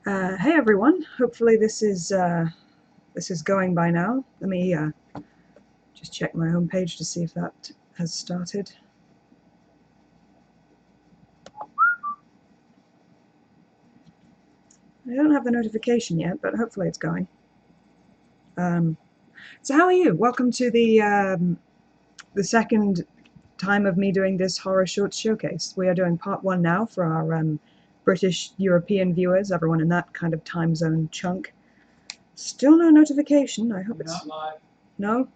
Hey everyone, hopefully this is going by now. Let me just check my home page to see if that has started. I don't have the notification yet, but hopefully it's going. So how are you? Welcome to the second time of me doing this horror shorts showcase. We are doing part one now for our British European viewers, everyone in that kind of time zone chunk. Still no notification. I hope it's not live. No?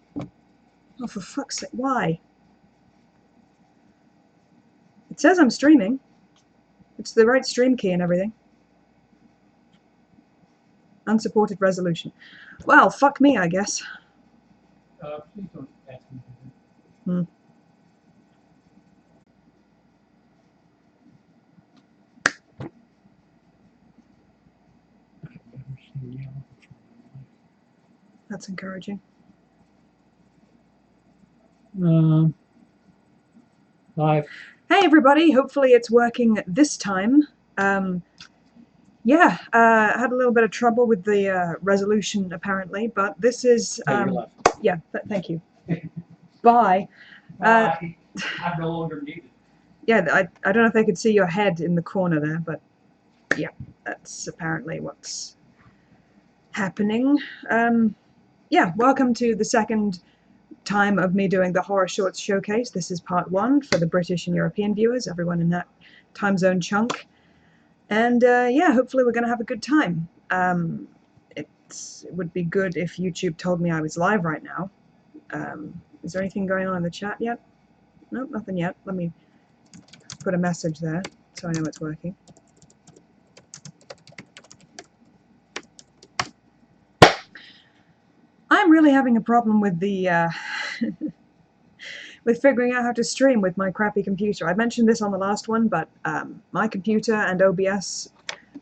Oh, for fuck's sake, why? It says I'm streaming. It's the right stream key and everything. Unsupported resolution. Well, fuck me, I guess. Please don't ask me Hmm. That's encouraging. Live. Hey everybody, hopefully it's working this time. Yeah, had a little bit of trouble with the resolution apparently, but this is yeah, thank you. Bye. Bye. I'm no longer needed. Yeah, I don't know if they could see your head in the corner there, but yeah, that's apparently what's happening. Yeah, welcome to the second time of me doing the horror shorts showcase. This is part one for the British and European viewers, everyone in that time zone chunk. And yeah, hopefully we're going to have a good time. It would be good if YouTube told me I was live right now. Is there anything going on in the chat yet? Nope, nothing yet. Let me put a message there so I know it's working. I'm really having a problem with the with figuring out how to stream with my crappy computer. I mentioned this on the last one, but my computer and OBS,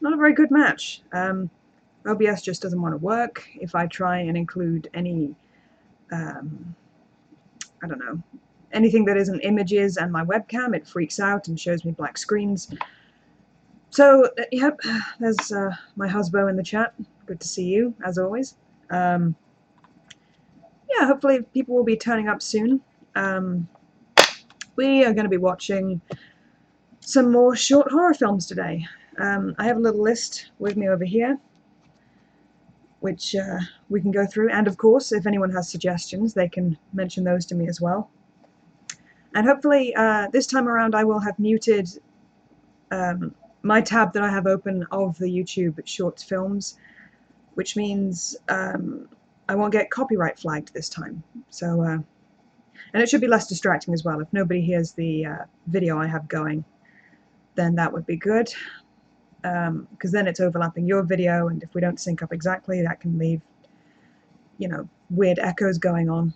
not a very good match. OBS just doesn't want to work. If I try and include any, I don't know, anything that isn't images and my webcam, it freaks out and shows me black screens. So, yep, there's my husband in the chat. Good to see you, as always. Yeah, hopefully people will be turning up soon. We are going to be watching some more short horror films today. I have a little list with me over here, which we can go through. And of course, if anyone has suggestions, they can mention those to me as well. And hopefully this time around I will have muted my tab that I have open of the YouTube shorts films, which means I won't get copyright flagged this time. So, and it should be less distracting as well. If nobody hears the video I have going, then that would be good. Because then it's overlapping your video, and if we don't sync up exactly, that can leave, you know, weird echoes going on.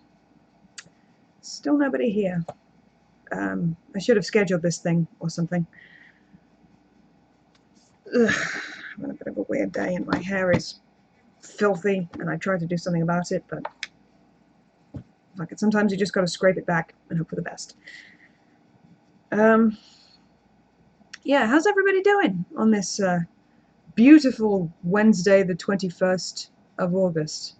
Still nobody here. I should have scheduled this thing or something. Ugh, I'm on a bit of a weird day and my hair is filthy and I tried to do something about it, but like sometimes you just got to scrape it back and hope for the best. Yeah, how's everybody doing on this beautiful Wednesday, the 21st of August?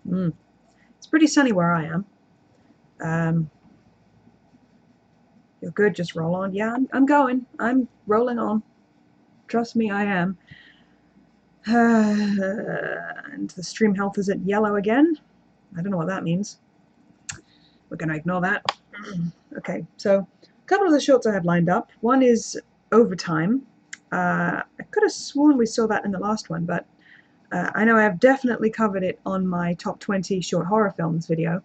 It's pretty sunny where I am. You're good, just roll on. Yeah, I'm going. I'm rolling on. Trust me, I am. And the stream health is at yellow again. I don't know what that means. We're going to ignore that. Okay, so a couple of the shorts I have lined up. One is Overtime. I could have sworn we saw that in the last one, but I know I have definitely covered it on my top 20 short horror films video.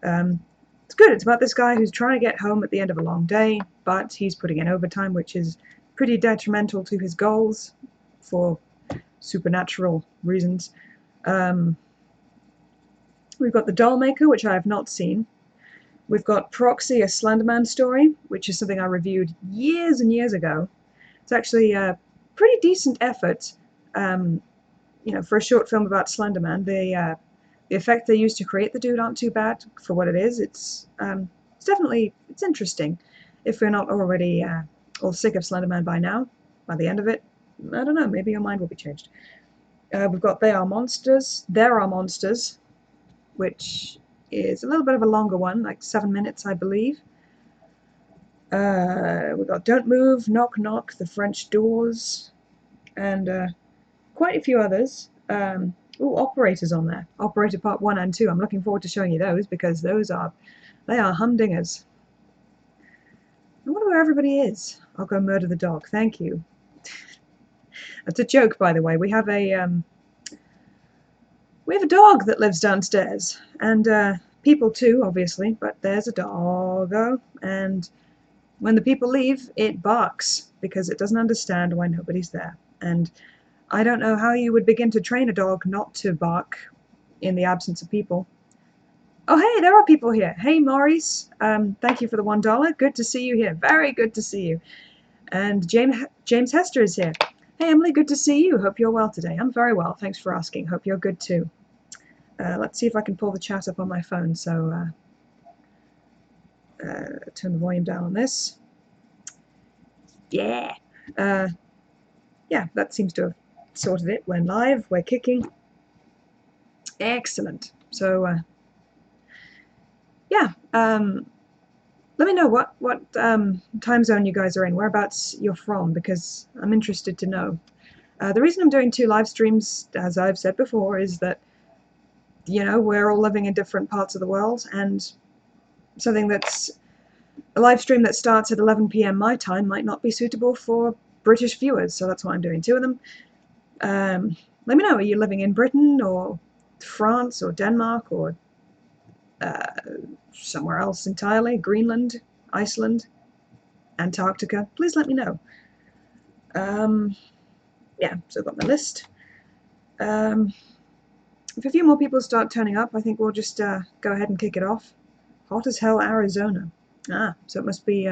It's good. It's about this guy who's trying to get home at the end of a long day, but he's putting in overtime, which is pretty detrimental to his goals for supernatural reasons. We've got The Dollmaker, which I have not seen. We've got Proxy, a Slenderman story, which is something I reviewed years and years ago. It's actually a pretty decent effort, you know, for a short film about Slenderman. The effects they used to create the dude aren't too bad for what it is. It's definitely, interesting. If we're not already all sick of Slenderman by now, by the end of it, I don't know, maybe your mind will be changed. We've got They Are Monsters, There Are Monsters, which is a little bit of a longer one, like 7 minutes, I believe. We've got Don't Move, Knock Knock, The French Doors, and quite a few others. Operators on there. Operator Part 1 and 2. I'm looking forward to showing you those because they are humdingers. I wonder where everybody is. I'll go murder the dog. Thank you. That's a joke, by the way. We have a dog that lives downstairs, and people too, obviously. But there's a doggo, and when the people leave, it barks because it doesn't understand why nobody's there. And I don't know how you would begin to train a dog not to bark in the absence of people. Oh, hey, there are people here. Hey, Maurice. Thank you for the $1. Good to see you here. Very good to see you. And James Hester is here. Hey, Emily, good to see you. Hope you're well today. I'm very well. Thanks for asking. Hope you're good too. Let's see if I can pull the chat up on my phone. So turn the volume down on this. Yeah. Yeah, that seems to have sorted it. We're live. We're kicking. Excellent. So yeah. Let me know what time zone you guys are in, whereabouts you're from, because I'm interested to know. The reason I'm doing 2 live streams, as I've said before, is that, you know, we're all living in different parts of the world, and something that's a live stream that starts at 11 p.m. my time might not be suitable for British viewers, so that's why I'm doing 2 of them. Let me know, are you living in Britain, or France, or Denmark, or somewhere else entirely? Greenland, Iceland, Antarctica? Please let me know. Yeah, so I've got my list. If a few more people start turning up, I think we'll just go ahead and kick it off. Hot as hell, Arizona. Ah, so it must be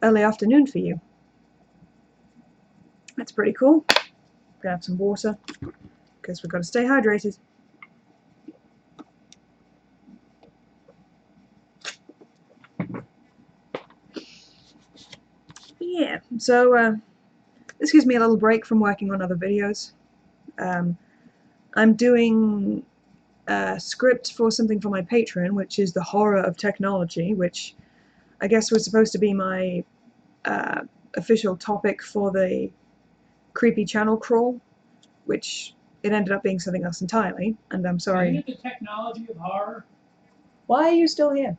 early afternoon for you. That's pretty cool. Gonna have some water, because we've got to stay hydrated. Yeah, so this gives me a little break from working on other videos. I'm doing a script for something for my Patreon, which is the horror of technology, which I guess was supposed to be my official topic for the creepy channel crawl, which it ended up being something else entirely, and I'm sorry. Isn't it the technology of horror? Why are you still here?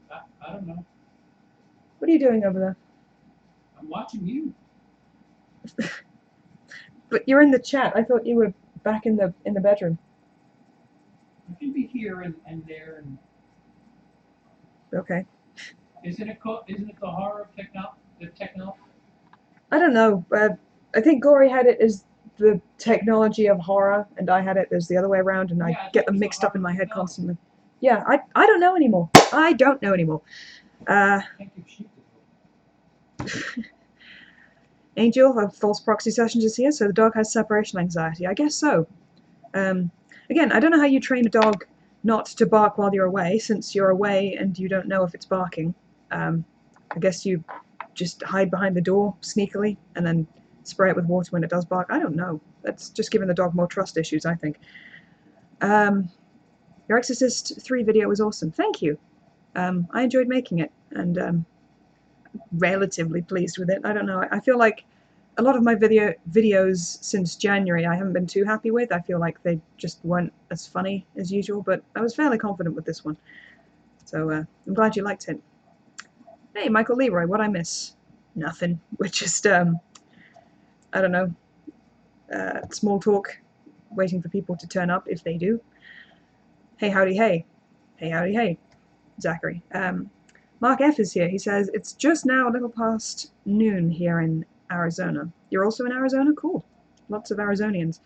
I don't know. What are you doing over there? I'm watching you. But you're in the chat. I thought you were back in the bedroom. I can be here and there. And Okay. isn't it the horror of technology? I don't know. I think Gory had it as the technology of horror, and I had it as the other way around, and I get them mixed up in my head constantly. Yeah, I don't know anymore. I don't know anymore. Angel of False Proxy Sessions is here, so the dog has separation anxiety. I guess so. Again, I don't know how you train a dog not to bark while you're away, since you're away and you don't know if it's barking. I guess you just hide behind the door sneakily and then spray it with water when it does bark. I don't know. That's just giving the dog more trust issues, I think. Your Exorcist 3 video was awesome. Thank you. I enjoyed making it, and relatively pleased with it. I don't know. I feel like a lot of my videos since January I haven't been too happy with. I feel like they just weren't as funny as usual, but I was fairly confident with this one. So I'm glad you liked it. Hey, Michael Leroy, what'd I miss? Nothing. We're just, I don't know, small talk, waiting for people to turn up if they do. Hey, howdy, hey. Hey, howdy, hey, Zachary. Mark F is here. He says, it's just now a little past noon here in Arizona. You're also in Arizona? Cool. Lots of Arizonians.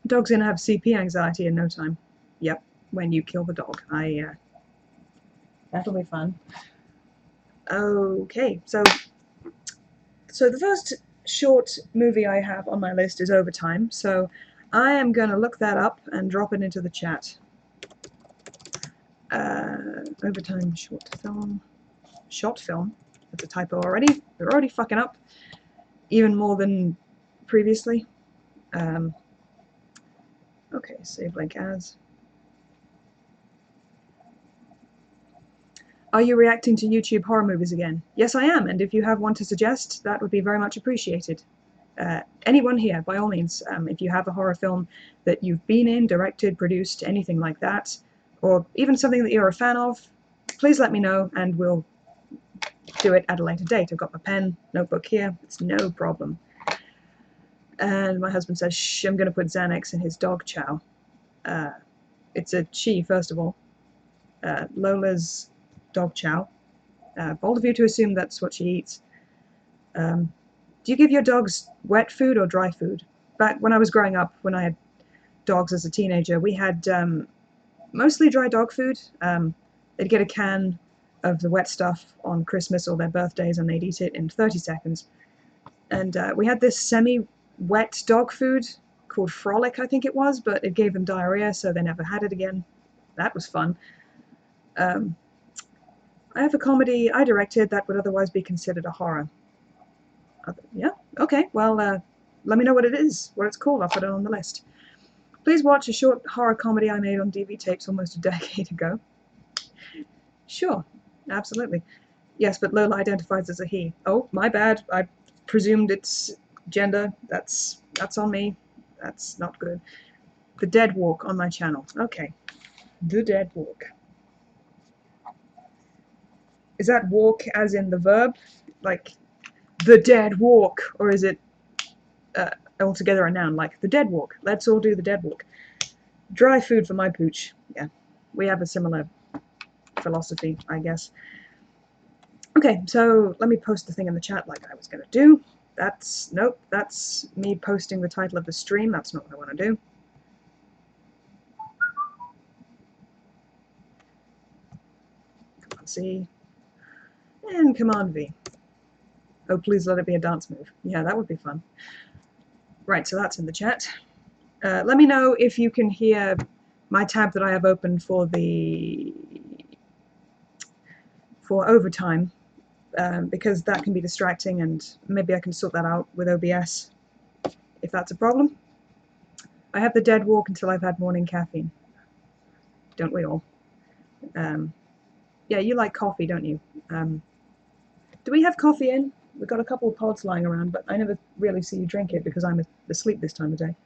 Dog's gonna have CP anxiety in no time. Yep, when you kill the dog. That'll be fun. Okay, so the first short movie I have on my list is Overtime, so I am gonna look that up and drop it into the chat. Overtime short film. That's a typo already. We're already fucking up. even more than previously. Okay, save link as. Are you reacting to YouTube horror movies again? Yes, I am, and if you have one to suggest, that would be very much appreciated. Anyone here, by all means, if you have a horror film that you've been in, directed, produced, anything like that, or even something that you're a fan of, please let me know and we'll do it at a later date. I've got my pen, notebook here, it's no problem. And my husband says, shh, I'm going to put Xanax in his dog chow. It's a she, first of all. Lola's dog chow. Bold of you to assume that's what she eats. Do you give your dogs wet food or dry food? Back when I was growing up, when I had dogs as a teenager, we had mostly dry dog food. They'd get a can of the wet stuff on Christmas or their birthdays and they'd eat it in 30 seconds. And we had this semi-wet dog food called Frolic, I think it was, but it gave them diarrhea, so they never had it again. That was fun. I have a comedy I directed that would otherwise be considered a horror. Yeah, okay, well, let me know what it is, what it's called, I'll put it on the list. Please watch a short horror comedy I made on DV tapes almost a decade ago. Sure, absolutely. Yes, but Lola identifies as a he. Oh, my bad, I presumed it's gender, that's on me, that's not good. The Dead Walk on my channel, okay. The Dead Walk. Is that walk as in the verb? Like, the dead walk? Or is it altogether a noun, like the dead walk? Let's all do the dead walk. Dry food for my pooch. Yeah, we have a similar philosophy, I guess. Okay, so let me post the thing in the chat like I was going to do. Nope, that's me posting the title of the stream. That's not what I want to do. Command C. And Command V. Oh, please let it be a dance move. Yeah, that would be fun. Right, so that's in the chat. Let me know if you can hear my tab that I have opened for overtime, because that can be distracting, and maybe I can sort that out with OBS if that's a problem. I have the dead walk until I've had morning caffeine. Don't we all? Yeah, you like coffee, don't you? Do we have coffee in? We've got a couple of pods lying around, but I never really see you drink it because I'm asleep this time of day.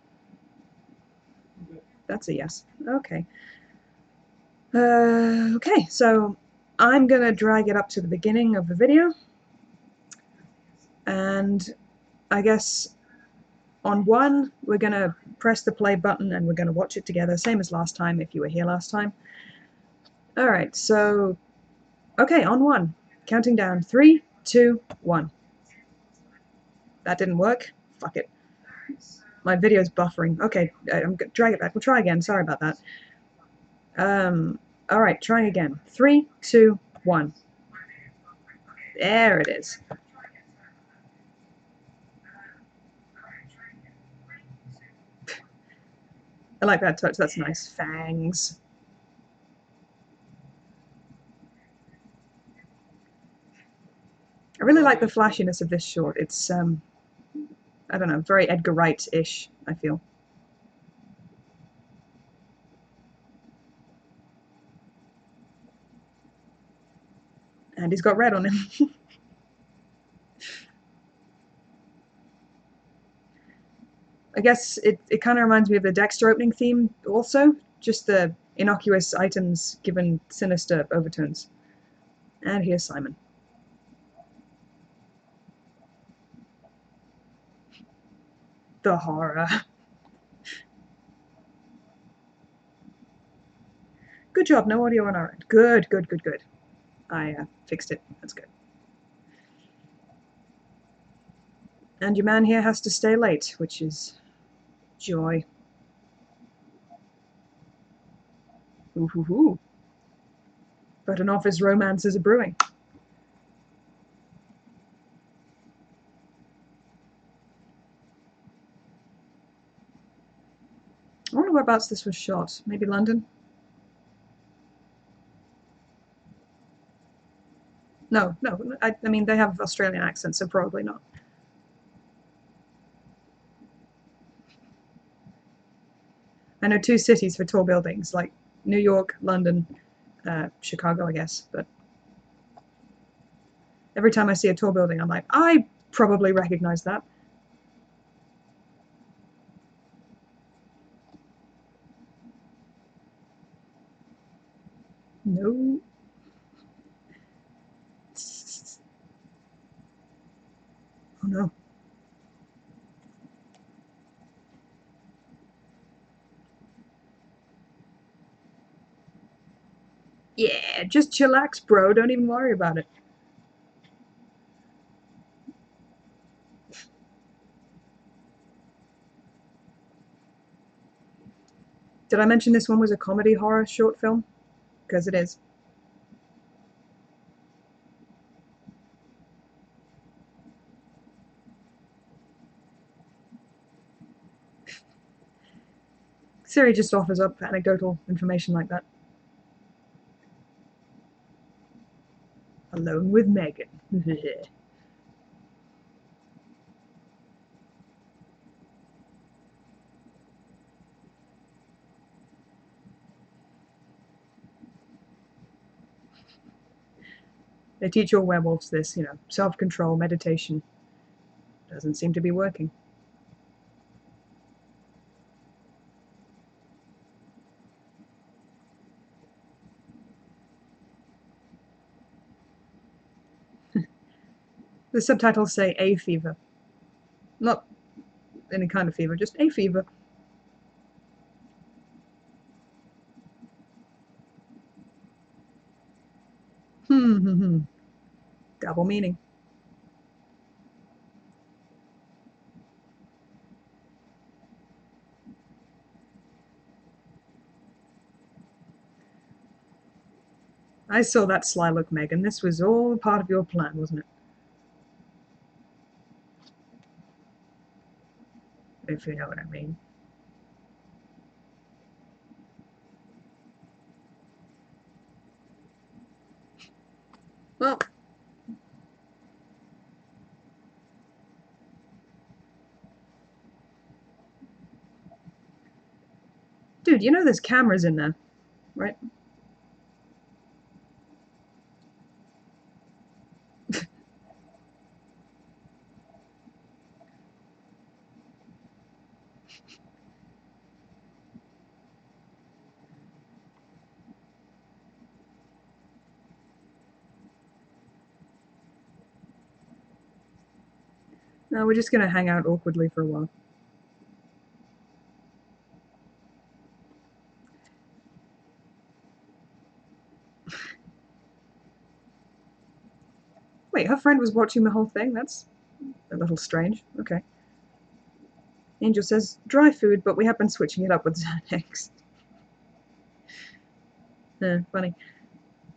That's a yes. Okay. Okay, so I'm going to drag it up to the beginning of the video. And I guess on 1, we're going to press the play button and we're going to watch it together, same as last time if you were here last time. Alright, so, okay, on 1. Counting down. 3, 2, 1. That didn't work? Fuck it. My video's buffering. Okay, I'm gonna drag it back. We'll try again. Sorry about that. Alright, trying again. 3, 2, 1. There it is. I like that touch. That's nice. Fangs. I really like the flashiness of this short. It's, I don't know, very Edgar Wright-ish, I feel. And he's got red on him. I guess it kind of reminds me of the Dexter opening theme also, just the innocuous items given sinister overtones. And here's Simon. The horror. Good job, no audio on our end. Good, good, good, good. I fixed it, that's good. And your man here has to stay late, which is joy. Ooh, hoo, hoo. But an office romance is a brewing. I wonder whereabouts this was shot. Maybe London? No, I mean, they have Australian accents, so probably not. I know 2 cities for tall buildings, like New York, London, Chicago, I guess. But every time I see a tall building, I'm like, I probably recognize that. No. Oh no. Yeah, just chillax, bro. Don't even worry about it. Did I mention this one was a comedy horror short film? Because it is. Siri just offers up anecdotal information like that. Alone with Megan. They teach all werewolves this, self-control, meditation. Doesn't seem to be working. The subtitles say A fever. Not any kind of fever, just A fever. Double meaning. I saw that sly look, Megan. This was all part of your plan, wasn't it? If you know what I mean. Well, dude, you know there's cameras in there, right? No, we're just gonna hang out awkwardly for a while. Wait, her friend was watching the whole thing? That's a little strange. Okay. Angel says, dry food, but we have been switching it up with Xanax. Funny.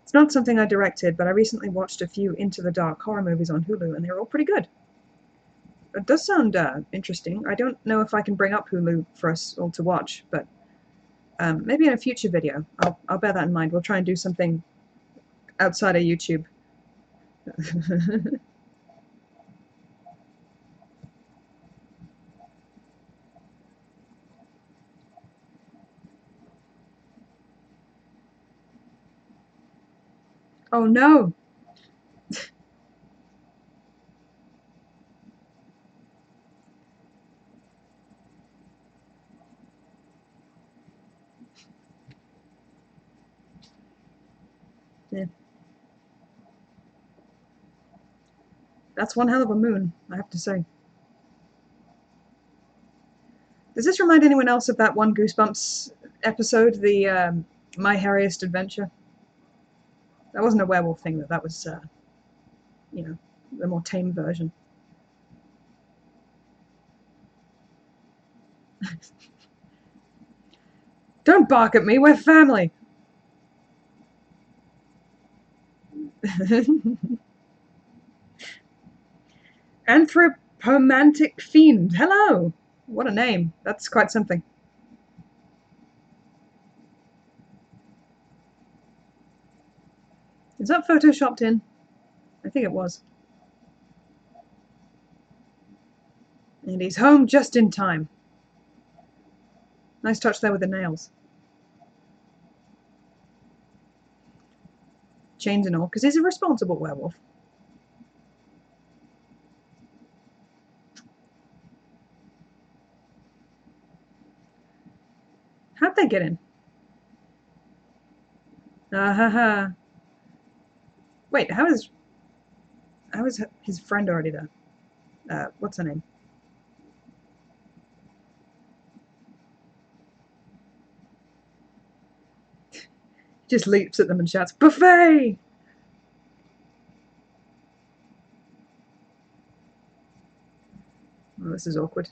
It's not something I directed, but I recently watched a few Into the Dark horror movies on Hulu, and they're all pretty good. It does sound interesting. I don't know if I can bring up Hulu for us all to watch, but maybe in a future video. I'll bear that in mind. We'll try and do something outside of YouTube. Oh no! Yeah. That's one hell of a moon, I have to say. Does this remind anyone else of that one Goosebumps episode, the My Hairiest Adventure? That wasn't a werewolf thing, though. That was, the more tame version. Don't bark at me, we're family! Anthropomantic Fiend. Hello! What a name. That's quite something. Is that photoshopped in? I think it was. And he's home just in time. Nice touch there with the nails. Chains and all, because he's a responsible werewolf. How'd they get in? Ha. Wait, how is his friend already there? What's her name? Just leaps at them and shouts, "Buffet!" Oh, this is awkward.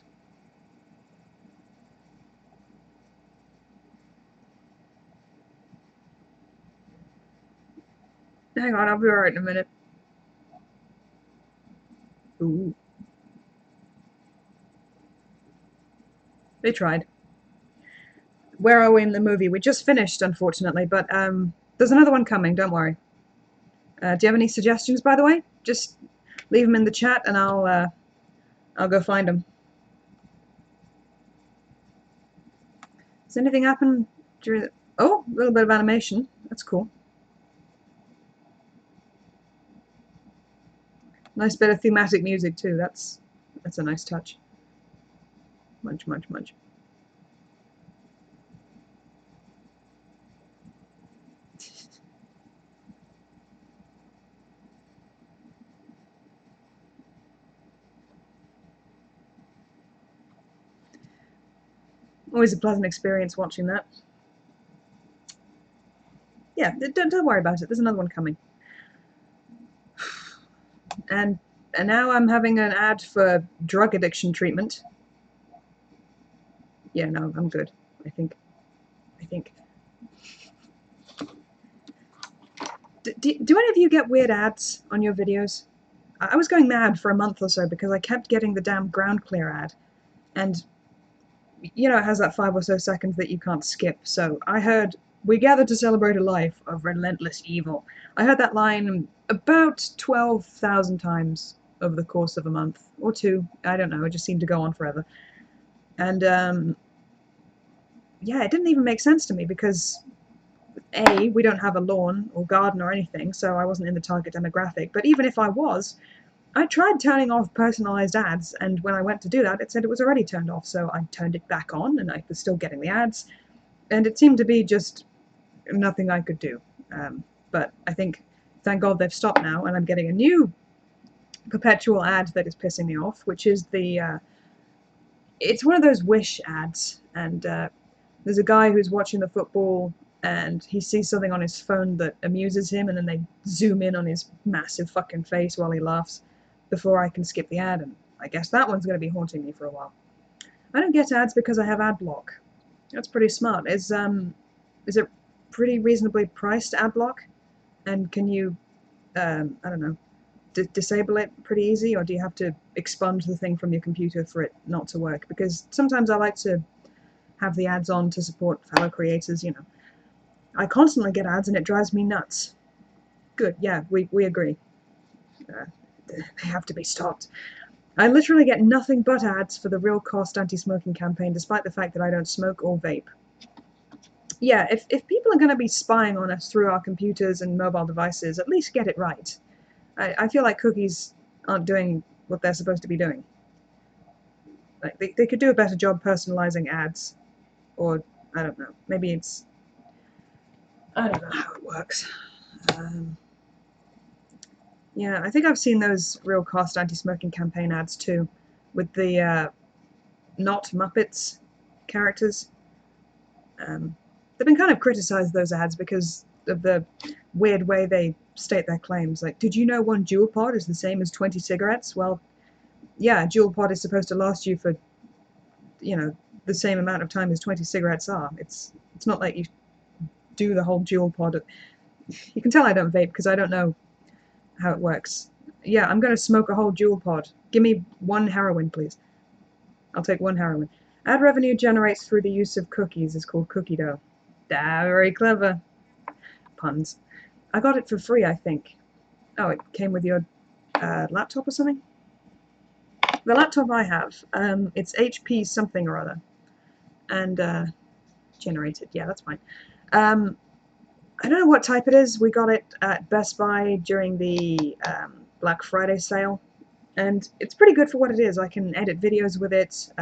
Hang on, I'll be alright in a minute. Ooh. They tried. Where are we in the movie? We just finished, unfortunately, but there's another one coming, don't worry. Do you have any suggestions, by the way? Just leave them in the chat and I'll go find them. Does anything happen during the... Oh, a little bit of animation. That's cool. Nice bit of thematic music too. That's a nice touch. Munch. Always a pleasant experience watching that. Yeah, don't worry about it. There's another one coming. And now I'm having an ad for drug addiction treatment. Yeah, no, I'm good. I think. Do any of you get weird ads on your videos? I was going mad for a month or so because I kept getting the damn ground clear ad. And, you know, it has that 5 or so seconds that you can't skip. So I heard, "We gather to celebrate a life of relentless evil." I heard that line about 12,000 times over the course of a month. Or two. I don't know. It just seemed to go on forever. And, yeah, it didn't even make sense to me because... A, we don't have a lawn or garden or anything, so I wasn't in the target demographic. But even if I was, I tried turning off personalized ads, and when I went to do that, it said it was already turned off, so I turned it back on, and I was still getting the ads. And it seemed to be just nothing I could do. But I think, thank God they've stopped now, and I'm getting a new perpetual ad that is pissing me off, which is it's one of those Wish ads, and there's a guy who's watching the football and he sees something on his phone that amuses him, and then they zoom in on his massive fucking face while he laughs before I can skip the ad, and I guess that one's going to be haunting me for a while. I don't get ads because I have ad block. That's pretty smart. Is it pretty reasonably priced, ad block? And can you, I don't know, disable it pretty easy, or do you have to expunge the thing from your computer for it not to work? Because sometimes I like to have the ads on to support fellow creators, you know. I constantly get ads and it drives me nuts. Good, yeah, we agree. They have to be stopped. I literally get nothing but ads for the Real Cost anti-smoking campaign, despite the fact that I don't smoke or vape. Yeah, if people are going to be spying on us through our computers and mobile devices, at least get it right. I feel like cookies aren't doing what they're supposed to be doing. Like they could do a better job personalizing ads, or I don't know, maybe it's... I don't know how it works. Yeah, I think I've seen those Real Cost anti-smoking campaign ads too, with the not Muppets characters. They've been kind of criticized, those ads, because of the weird way they state their claims. Like, did you know 1 Juul pod is the same as 20 cigarettes? Well, yeah, a Juul pod is supposed to last you for, you know, the same amount of time as 20 cigarettes are. It's not like you do the whole Juul pod. You can tell I don't vape because I don't know how it works. Yeah, I'm going to smoke a whole Juul pod. Give me 1 heroin, please. I'll take 1 heroin. Ad revenue generates through the use of cookies is called cookie dough. Ah, very clever. Puns. I got it for free, I think. Oh, it came with your laptop or something? The laptop I have, it's HP something or other. And generated. Yeah, that's fine. I don't know what type it is. We got it at Best Buy during the Black Friday sale, and it's pretty good for what it is. I can edit videos with it.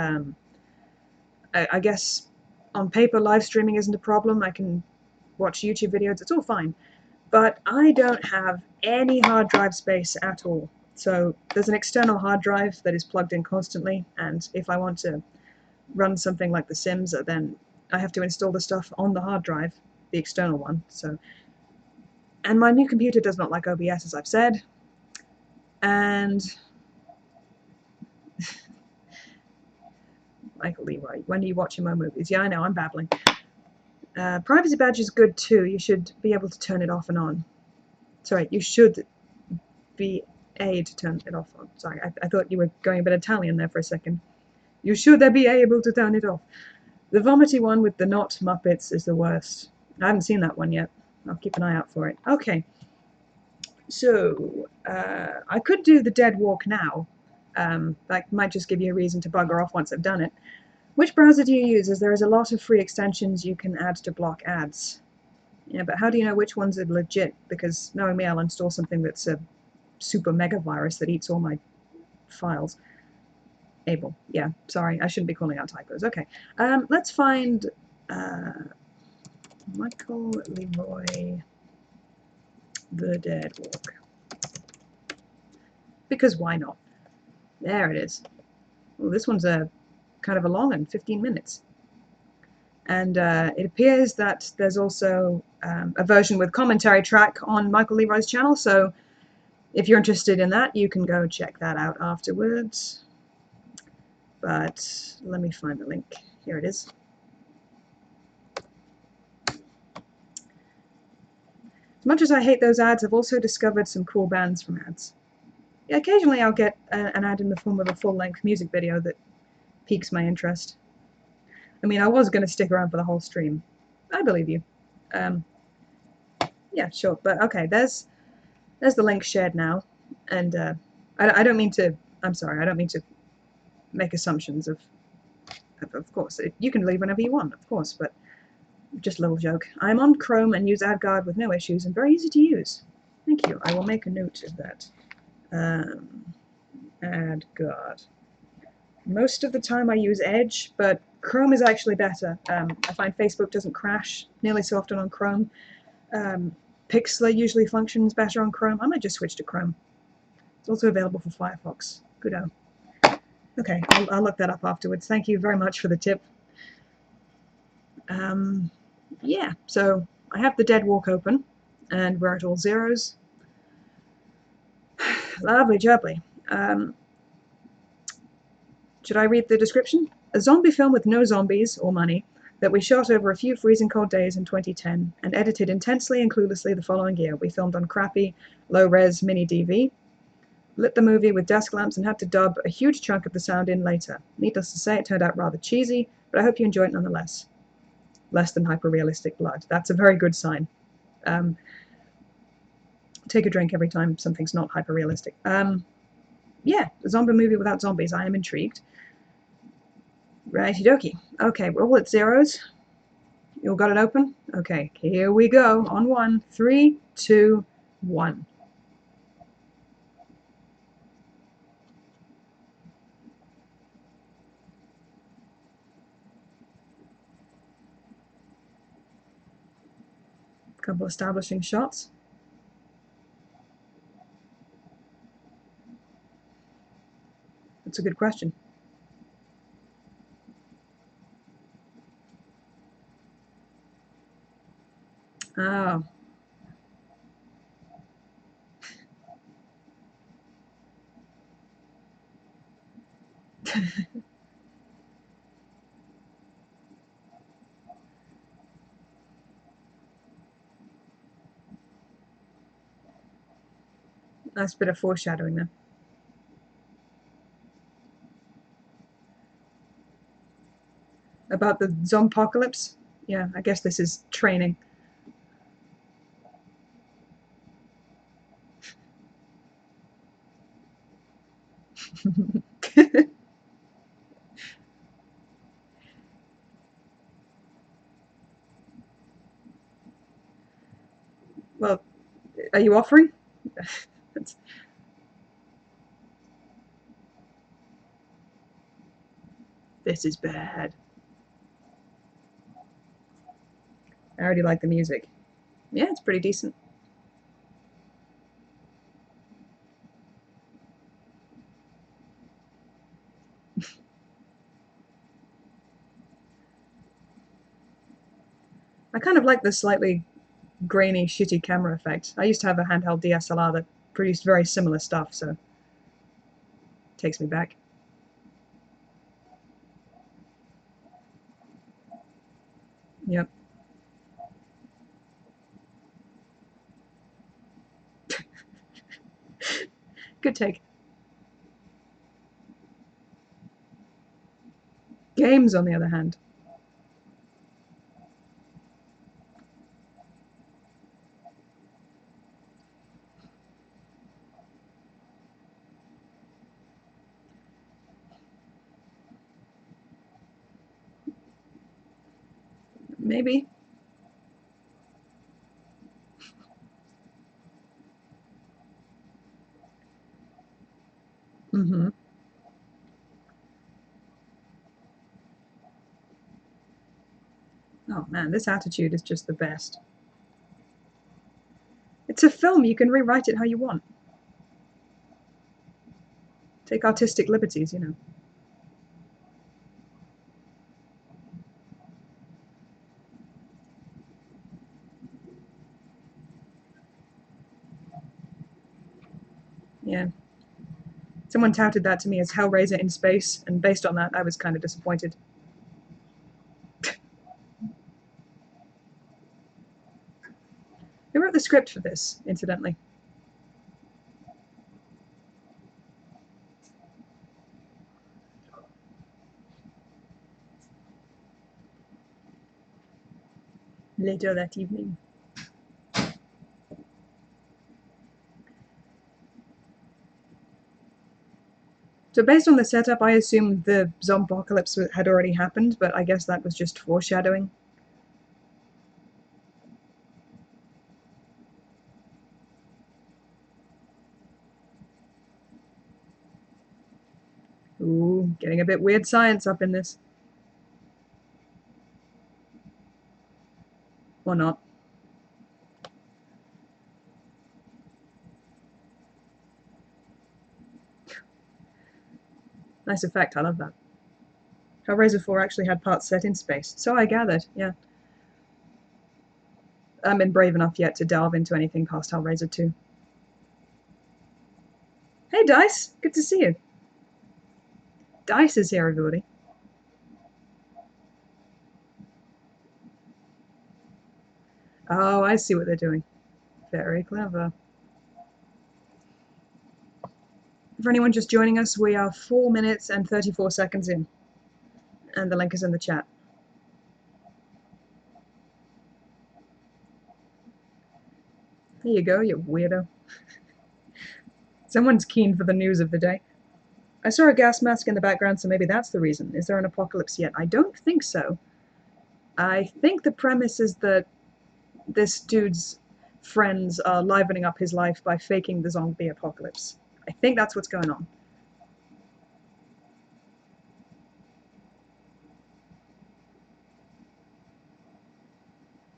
I guess on paper live streaming isn't a problem. I can watch YouTube videos. It's all fine. But I don't have any hard drive space at all. So there's an external hard drive that is plugged in constantly, and if I want to run something like The Sims, then I have to install the stuff on the hard drive, the external one. And my new computer does not like OBS, as I've said. And Michael Leroy, when are you watching my movies? Yeah, I know, I'm babbling. Privacy badge is good too. You should be able to turn it off and on. Sorry, you should be A to turn it off on. Sorry, I thought you were going a bit Italian there for a second. You should be able to turn it off. The vomity one with the not Muppets is the worst. I haven't seen that one yet. I'll keep an eye out for it. Okay. So, I could do the dead walk now. That might just give you a reason to bugger off once I've done it. Which browser do you use? As there is a lot of free extensions you can add to block ads. Yeah, but how do you know which ones are legit? Because knowing me, I'll install something that's a super mega virus that eats all my files. Able. Yeah, sorry, I shouldn't be calling out typos. Okay, let's find Michael Leroy, The Dead Walk. Because why not? There it is. Well, this one's a kind of a long one, 15 minutes. And it appears that there's also a version with commentary track on Michael Leroy's channel, so if you're interested in that, you can go check that out afterwards. But let me find the link. Here it is. As much as I hate those ads, I've also discovered some cool bands from ads. Yeah, occasionally I'll get an ad in the form of a full-length music video that piques my interest. I mean, I was going to stick around for the whole stream. I believe you. Yeah, sure. But okay, there's the link shared now. And I don't mean to... I'm sorry, I don't mean to make assumptions of course. You can leave whenever you want, of course, but just a little joke. I'm on Chrome and use AdGuard with no issues and very easy to use. Thank you. I will make a note of that. AdGuard. Most of the time I use Edge, but Chrome is actually better. I find Facebook doesn't crash nearly so often on Chrome. Pixlr usually functions better on Chrome. I might just switch to Chrome. It's also available for Firefox. Good-o. Okay, I'll look that up afterwards. Thank you very much for the tip. Yeah, so I have the dead walk open, and we're at all zeros. Lovely jubbly. Should I read the description? A zombie film with no zombies, or money, that we shot over a few freezing cold days in 2010, and edited intensely and cluelessly the following year. We filmed on crappy, low-res mini-DV, lit the movie with desk lamps, and had to dub a huge chunk of the sound in later. Needless to say, it turned out rather cheesy, but I hope you enjoy it nonetheless. Less than hyper-realistic blood. That's a very good sign. Take a drink every time something's not hyper-realistic. Yeah, a zombie movie without zombies. I am intrigued. Righty dokie. Okay, we're all at zeros. You all got it open? Okay, here we go. On 1, 3, 2, 1. Couple establishing shots. That's a good question. Oh. Nice bit of foreshadowing there. About the zompocalypse? Yeah, I guess this is training. Are you offering? This is bad. I already like the music. Yeah, it's pretty decent. I kind of like the slightly grainy, shitty camera effect. I used to have a handheld DSLR that produced very similar stuff, so it takes me back. Yep. Good take. Games, on the other hand. Maybe. Mm-hmm. Oh man, this attitude is just the best. It's a film, you can rewrite it how you want. Take artistic liberties, you know. Yeah. Someone touted that to me as Hellraiser in space, and based on that, I was kind of disappointed. Who wrote the script for this, incidentally? Later that evening. So based on the setup, I assumed the zombocalypse had already happened, but I guess that was just foreshadowing. Ooh, getting a bit weird science up in this. Or not. Nice effect, I love that. Hellraiser 4 actually had parts set in space, so I gathered, yeah. I haven't been brave enough yet to delve into anything past Hellraiser 2. Hey, Dice! Good to see you. Dice is here, everybody. Oh, I see what they're doing. Very clever. For anyone just joining us, we are 4 minutes and 34 seconds in. And the link is in the chat. There you go, you weirdo. Someone's keen for the news of the day. I saw a gas mask in the background, so maybe that's the reason. Is there an apocalypse yet? I don't think so. I think the premise is that this dude's friends are livening up his life by faking the zombie apocalypse. I think that's what's going on.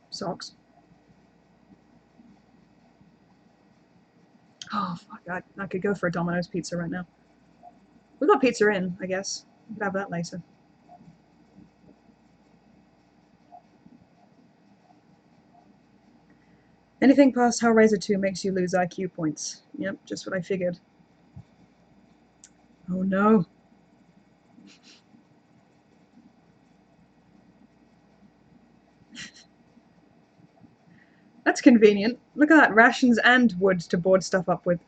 Socks. Oh, fuck. I could go for a Domino's pizza right now. We got pizza in, I guess. We could have that later. Anything past Hellraiser 2 makes you lose IQ points. Yep, just what I figured. Oh no. That's convenient. Look at that, rations and wood to board stuff up with.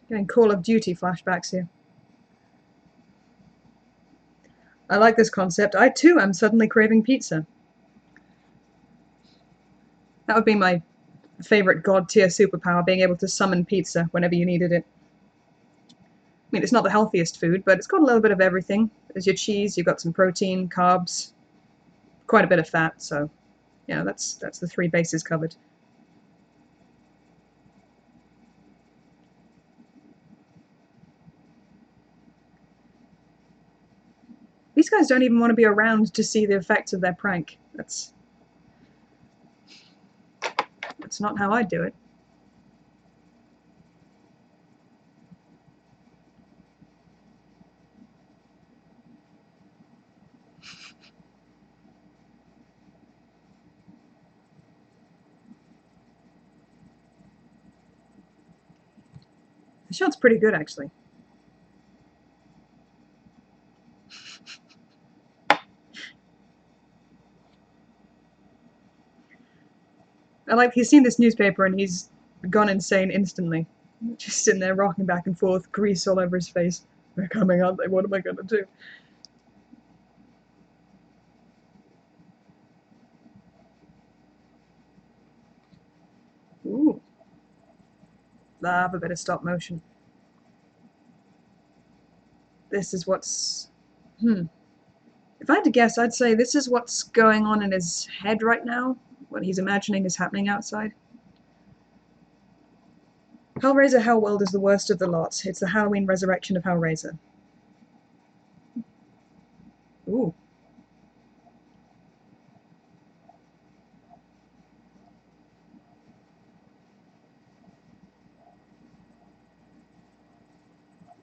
Getting Call of Duty flashbacks here. I like this concept. I too am suddenly craving pizza. That would be my favorite god tier superpower, being able to summon pizza whenever you needed it. mean, it's not the healthiest food, but it's got a little bit of everything. There's your cheese, you've got some protein, carbs, quite a bit of fat, so yeah, that's the three bases covered. These guys don't even want to be around to see the effects of their prank. That's not how I do it. The shot's pretty good, actually. I like he's seen this newspaper and he's gone insane instantly. Just sitting there rocking back and forth, grease all over his face. They're coming, aren't they? What am I going to do? Ooh. Love a bit of stop motion. This is what's... If I had to guess, I'd say this is what's going on in his head right now. What he's imagining is happening outside. Hellraiser Hellworld is the worst of the lot. It's the Halloween resurrection of Hellraiser. Ooh.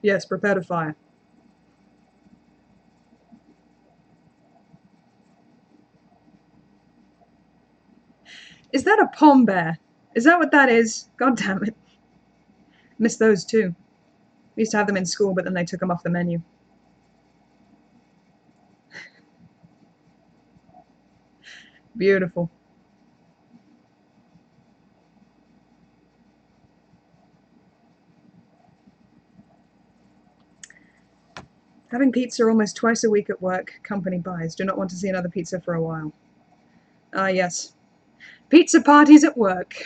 Yes, prepare to fire. Is that a pom bear? Is that what that is? God damn it. Missed those too. We used to have them in school, but then they took them off the menu. Beautiful. Having pizza almost twice a week at work. Company buys. Do not want to see another pizza for a while. Ah, yes. Pizza parties at work.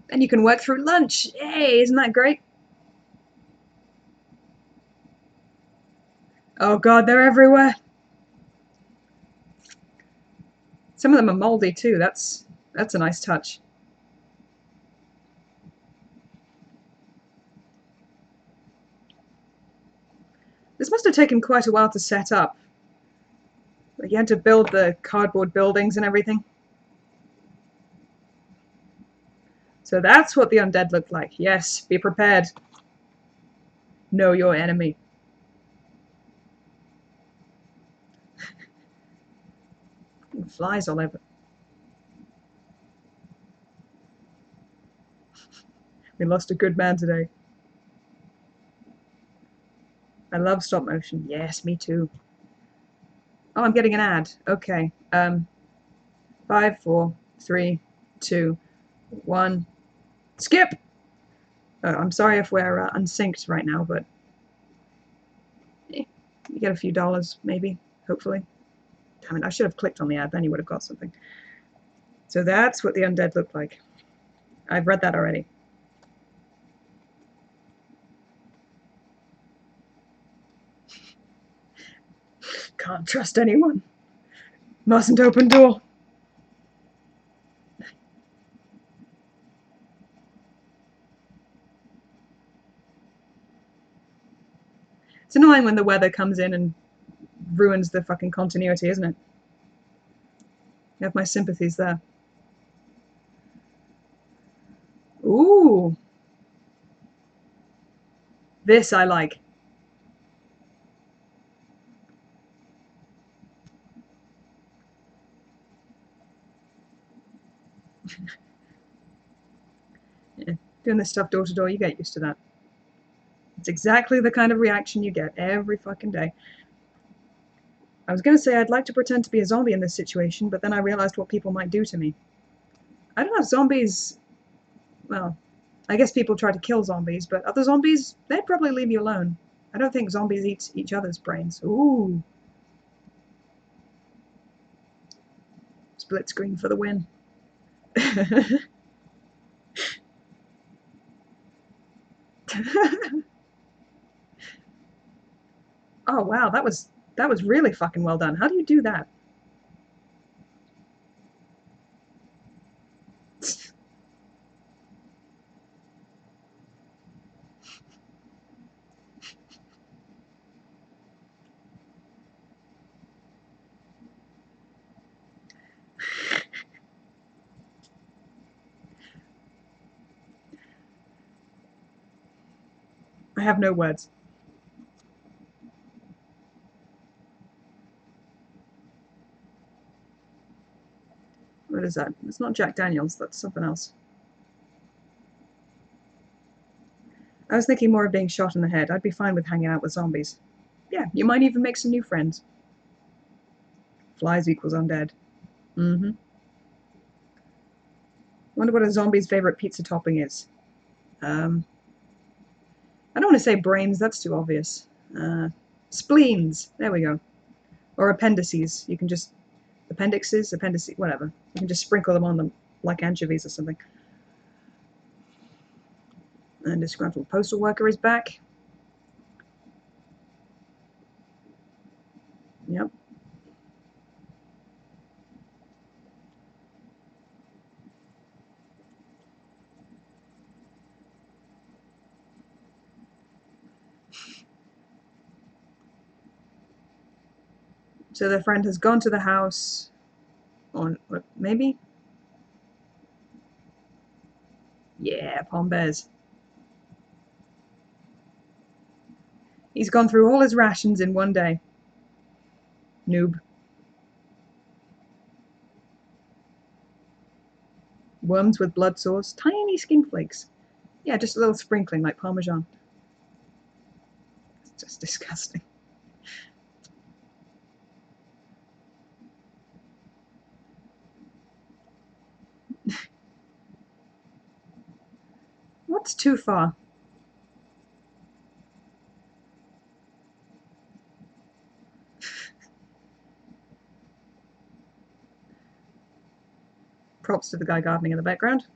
And you can work through lunch. Yay, isn't that great? Oh god, they're everywhere. Some of them are moldy too. That's a nice touch. This must have taken quite a while to set up. Like you had to build the cardboard buildings and everything. So that's what the undead looked like. Yes, be prepared. Know your enemy. Flies all over. We lost a good man today. I love stop motion. Yes, me too. Oh, I'm getting an ad. Okay. 5, 4, 3, 2, 1. Skip! I'm sorry if we're unsynced right now, but you get a few dollars, maybe, hopefully. Damn it, I should have clicked on the ad, then you would have got something. So that's what the undead look like. I've read that already. Can't trust anyone. Mustn't open door. It's annoying when the weather comes in and ruins the fucking continuity, isn't it? You have my sympathies there. Ooh. This I like. Yeah, doing this stuff door to door, you get used to that. It's exactly the kind of reaction you get every fucking day. I was going to say I'd like to pretend to be a zombie in this situation, but then I realized what people might do to me. I don't know if zombies... Well, I guess people try to kill zombies, but other zombies, they'd probably leave you alone. I don't think zombies eat each other's brains. Ooh. Split screen for the win. Wow, that was really fucking well done. How do you do that? I have no words. What is that? It's not Jack Daniels, that's something else. I was thinking more of being shot in the head. I'd be fine with hanging out with zombies. Yeah, you might even make some new friends. Flies equals undead. Mm-hmm. Wonder what a zombie's favorite pizza topping is. I don't want to say brains, that's too obvious. Spleens, there we go. Or appendices. You can just, appendices, whatever. You can just sprinkle them on them like anchovies or something. And disgruntled postal worker is back. Yep. So their friend has gone to the house, or maybe? Yeah, Palm Bears. He's gone through all his rations in one day. Noob. Worms with blood sauce, tiny skin flakes. Yeah, just a little sprinkling like Parmesan. It's just disgusting. What's too far? Props to the guy gardening in the background.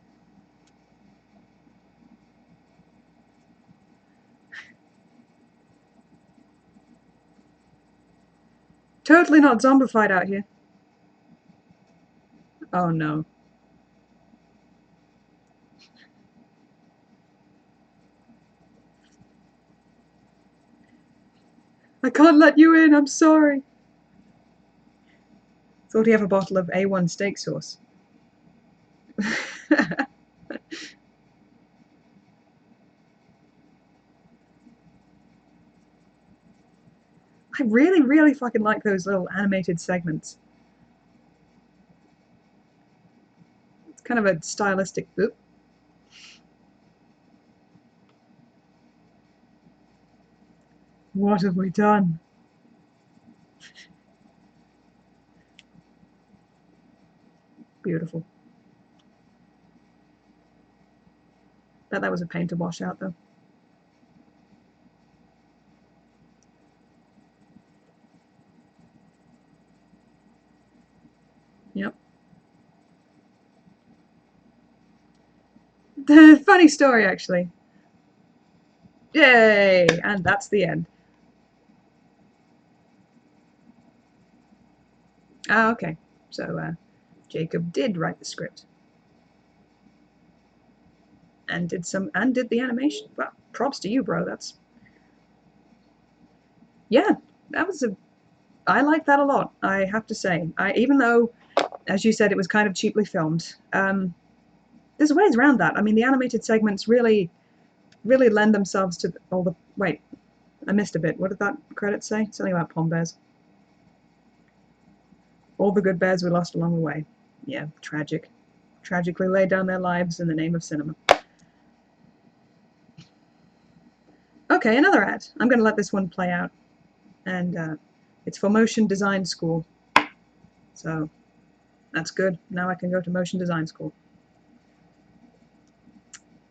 Totally not zombified out here. Oh no. I can't let you in, I'm sorry. Thought he had a bottle of A1 steak sauce. I really, really fucking like those little animated segments. It's kind of a stylistic. Oop. What have we done? Beautiful. Bet that was a pain to wash out though. Yep. Funny story actually. Yay! And that's the end. Ah, okay. So Jacob did write the script. And did the animation. Well, props to you, bro. That's yeah, that was I like that a lot, I have to say. Even though, as you said, it was kind of cheaply filmed, there's ways around that. I mean, the animated segments really, really lend themselves to all the. Wait, I missed a bit. What did that credit say? Something about Palm Bears. All the good bears we lost along the way. Yeah, tragic. Tragically laid down their lives in the name of cinema. Okay, another ad. I'm going to let this one play out. And it's for Motion Design School. So that's good. Now I can go to Motion Design School.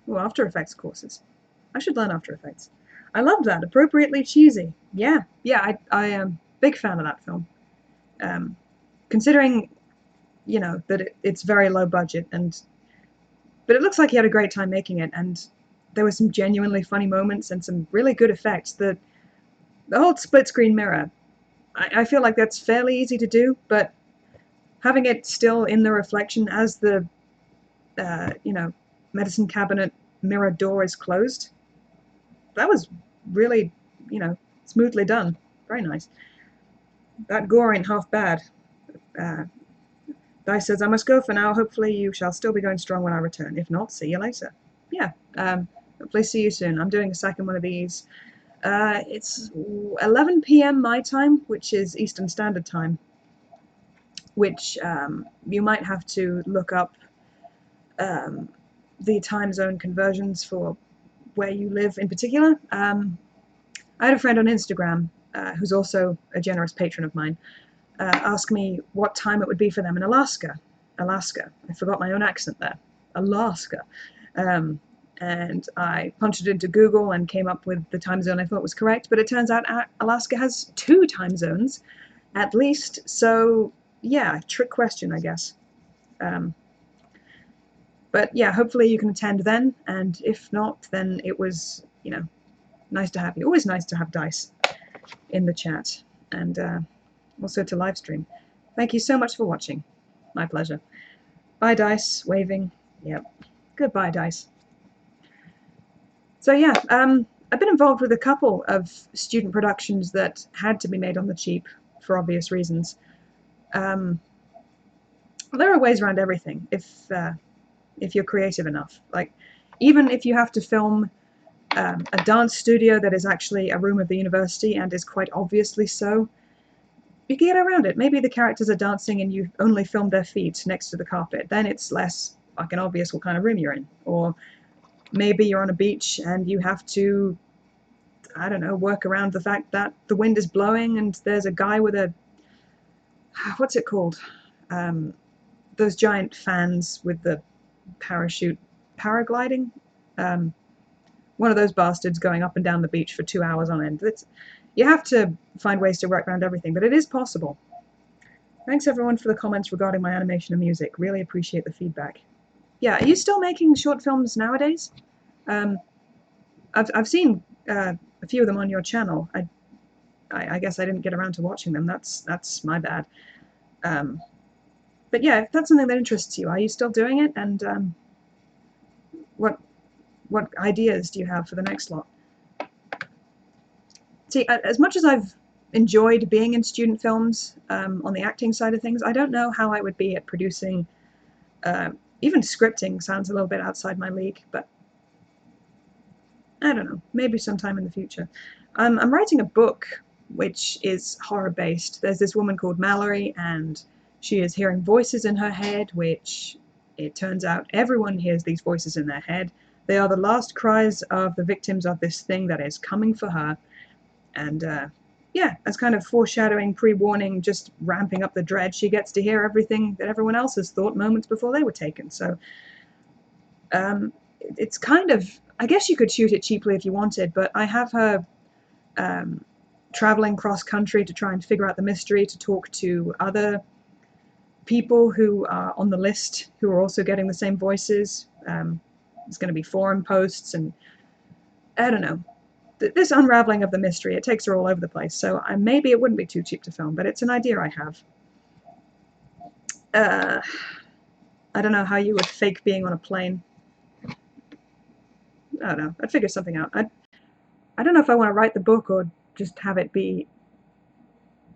Oh, After Effects courses. I should learn After Effects. I love that. Appropriately cheesy. Yeah, I am a big fan of that film. Considering, that it's very low budget, but it looks like he had a great time making it, and there were some genuinely funny moments and some really good effects. The the whole split screen mirror, I feel like that's fairly easy to do, but having it still in the reflection as the medicine cabinet mirror door is closed, that was really, smoothly done. Very nice. That gore ain't half bad. Uh, Dice says, I must go for now. Hopefully you shall still be going strong when I return. If not, see you later. Yeah, hopefully see you soon. I'm doing a second one of these. It's 11 p.m. my time, which is Eastern Standard Time, which you might have to look up the time zone conversions for where you live in particular. I had a friend on Instagram who's also a generous patron of mine ask me what time it would be for them in Alaska. Alaska. I forgot my own accent there. Alaska. And I punched it into Google and came up with the time zone I thought was correct, but it turns out Alaska has 2 time zones, at least. So, yeah, trick question, I guess. But yeah, hopefully you can attend then, and if not, then it was, nice to have you. Always nice to have Dice in the chat, and also to Livestream. Thank you so much for watching. My pleasure. Bye, Dice. Waving. Yep. Goodbye, Dice. So yeah, I've been involved with a couple of student productions that had to be made on the cheap for obvious reasons. There are ways around everything if you're creative enough. Like, even if you have to film a dance studio that is actually a room of the university and is quite obviously so, you can get around it. Maybe the characters are dancing and you only filmed their feet next to the carpet. Then it's less fucking obvious what kind of room you're in. Or maybe you're on a beach and you have to, I don't know, work around the fact that the wind is blowing and there's a guy with a, what's it called? Those giant fans with the parachute, paragliding? One of those bastards going up and down the beach for 2 hours on end. You have to find ways to work around everything, but it is possible. Thanks everyone for the comments regarding my animation and music. Really appreciate the feedback. Yeah, are you still making short films nowadays? I've seen a few of them on your channel. I guess I didn't get around to watching them. That's my bad. But yeah, if that's something that interests you, are you still doing it? And what ideas do you have for the next lot? See, as much as I've enjoyed being in student films on the acting side of things, I don't know how I would be at producing. Even scripting sounds a little bit outside my league, but I don't know. Maybe sometime in the future. I'm writing a book which is horror-based. There's this woman called Mallory, and she is hearing voices in her head, which it turns out everyone hears these voices in their head. They are the last cries of the victims of this thing that is coming for her. And yeah, as kind of foreshadowing, pre-warning, just ramping up the dread, she gets to hear everything that everyone else has thought moments before they were taken. So it's kind of, I guess you could shoot it cheaply if you wanted, but I have her traveling cross-country to try and figure out the mystery, to talk to other people who are on the list who are also getting the same voices. There's going to be forum posts, and I don't know. This unraveling of the mystery, it takes her all over the place. So maybe it wouldn't be too cheap to film, but it's an idea I have. I don't know how you would fake being on a plane. I don't know. I'd figure something out. I don't know if I want to write the book or just have it be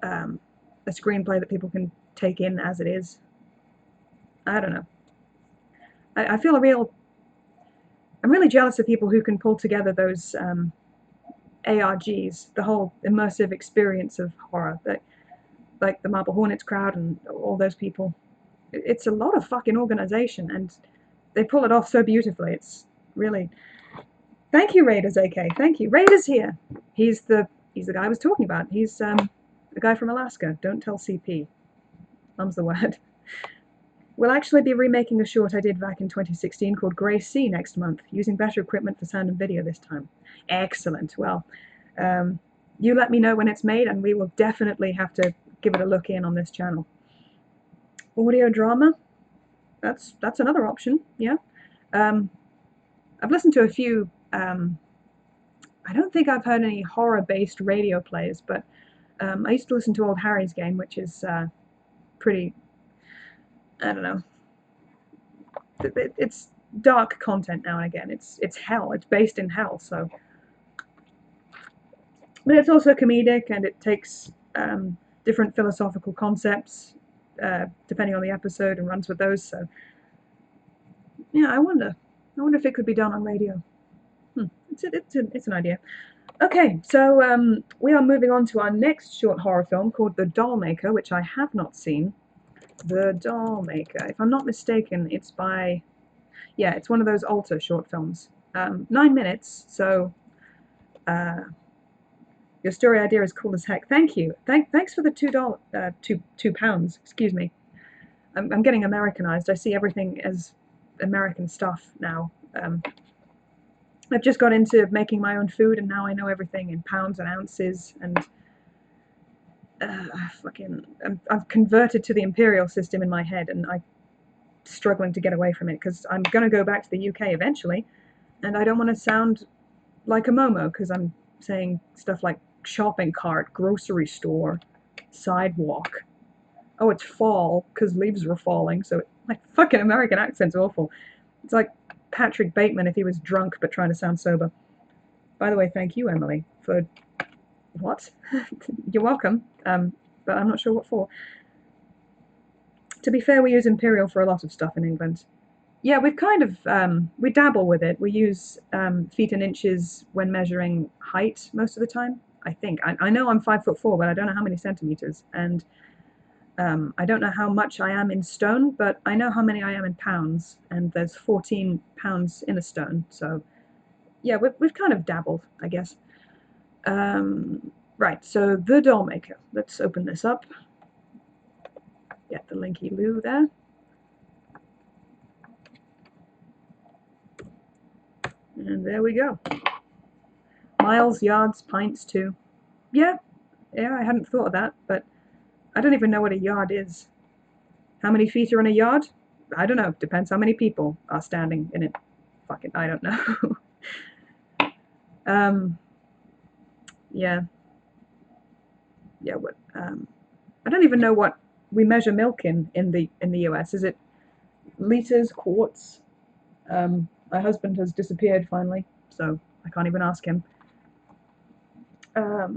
a screenplay that people can take in as it is. I don't know. I feel I'm really jealous of people who can pull together those ARGs, the whole immersive experience of horror, like the Marble Hornets crowd and all those people. It's a lot of fucking organization, and they pull it off so beautifully. It's really... Thank you, Raiders AK. Thank you. Raiders here. He's the guy I was talking about. He's the guy from Alaska. Don't tell CP. Mum's the word. We'll actually be remaking a short I did back in 2016 called Grey Sea next month, using better equipment for sound and video this time. Excellent. Well, you let me know when it's made, and we will definitely have to give it a look in on this channel. Audio drama? That's another option, yeah. I've listened to a few I don't think I've heard any horror-based radio plays, but I used to listen to Old Harry's Game, which is pretty, I don't know, it's dark content now and again. It's hell. It's based in hell, so. But it's also comedic, and it takes different philosophical concepts depending on the episode and runs with those. So, yeah, I wonder if it could be done on radio. It's an idea. Okay, so we are moving on to our next short horror film called The Doll Maker, which I have not seen. The Doll Maker. If I'm not mistaken, it's by, yeah, it's one of those Alter short films. 9 minutes, so your story idea is cool as heck. Thank you. Thanks for the £2, excuse me. I'm getting Americanized. I see everything as American stuff now. I've just got into making my own food, and now I know everything in pounds and ounces, and I've converted to the imperial system in my head, and I'm struggling to get away from it because I'm going to go back to the UK eventually, and I don't want to sound like a Momo because I'm saying stuff like shopping cart, grocery store, sidewalk. Oh, it's fall because leaves were falling, so my fucking American accent's awful. It's like Patrick Bateman if he was drunk but trying to sound sober. By the way, thank you, Emily, for what? You're welcome, but I'm not sure what for. To be fair, we use imperial for a lot of stuff in England. Yeah, we've kind of, we dabble with it. We use feet and inches when measuring height most of the time, I think. I know I'm 5'4", but I don't know how many centimeters, and I don't know how much I am in stone, but I know how many I am in pounds, and there's 14 pounds in a stone, so yeah, we've kind of dabbled, I guess. Right, so The Doll Maker. Let's open this up. Get the linky loo there. And there we go. Miles, yards, pints too. Yeah, I hadn't thought of that, but I don't even know what a yard is. How many feet are in a yard? I don't know. Depends how many people are standing in it. Fucking, I don't know. Yeah. What? I don't even know what we measure milk in the US. Is it liters, quarts? My husband has disappeared finally, so I can't even ask him. Let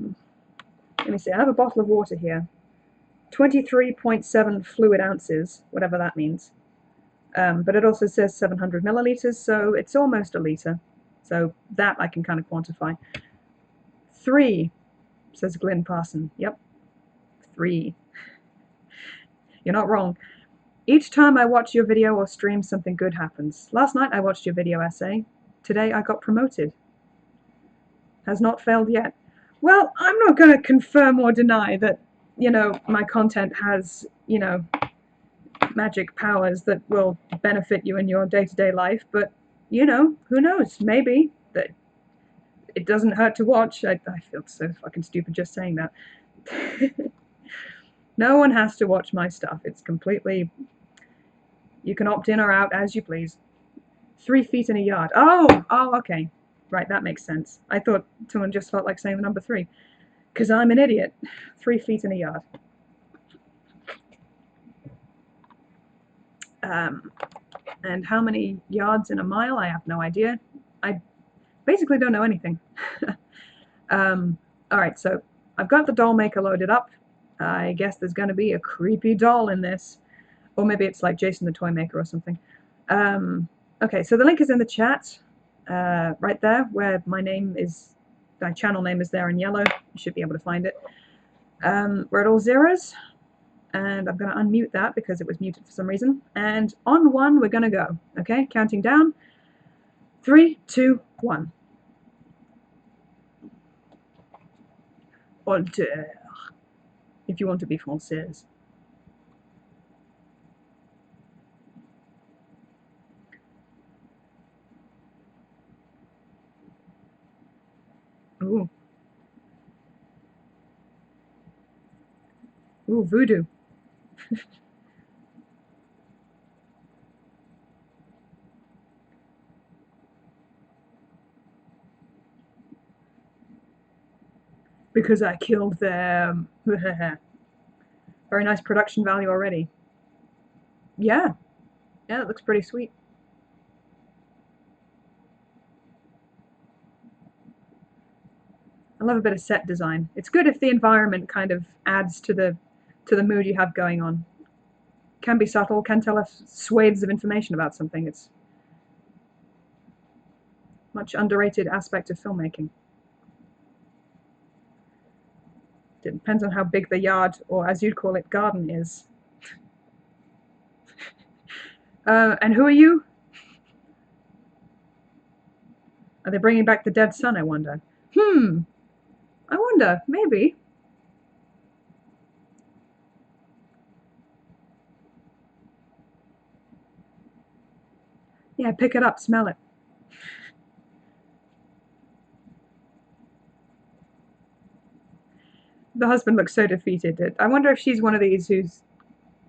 me see. I have a bottle of water here. 23.7 fluid ounces, whatever that means. But it also says 700 milliliters, so it's almost a liter. So that I can kind of quantify. 3, says Glenn Parson. Yep, 3. You're not wrong. Each time I watch your video or stream, something good happens. Last night I watched your video essay. Today I got promoted. Has not failed yet. Well, I'm not going to confirm or deny that, my content has, magic powers that will benefit you in your day-to-day life, but, who knows? Maybe. That it doesn't hurt to watch. I feel so fucking stupid just saying that. No one has to watch my stuff. It's completely... You can opt in or out as you please. 3 feet in a yard. Oh, okay. Right, that makes sense. I thought someone just felt like saying the number 3. Because I'm an idiot. 3 feet in a yard. And how many yards in a mile? I have no idea. I basically don't know anything. Alright, so I've got the doll maker loaded up. I guess there's going to be a creepy doll in this. Or maybe it's like Jason the Toy Maker or something. Okay, so the link is in the chat. Right there, where my channel name is there in yellow. You should be able to find it. We're at all zeros. And I'm going to unmute that because it was muted for some reason. And on 1, we're going to go. Okay, counting down. 3, 2, 1. Alter, if you want to be française. Ooh. Ooh, voodoo. because I killed them. Very nice production value already. Yeah, yeah, it looks pretty sweet. I love a bit of set design. It's good if the environment kind of adds to the mood you have going on. Can be subtle, can tell us swathes of information about something. It's much underrated aspect of filmmaking. It depends on how big the yard, or as you'd call it, garden is. And who are you? Are they bringing back the dead son, I wonder? I wonder, maybe. Yeah, pick it up, smell it. The husband looks so defeated. I wonder if she's one of these who's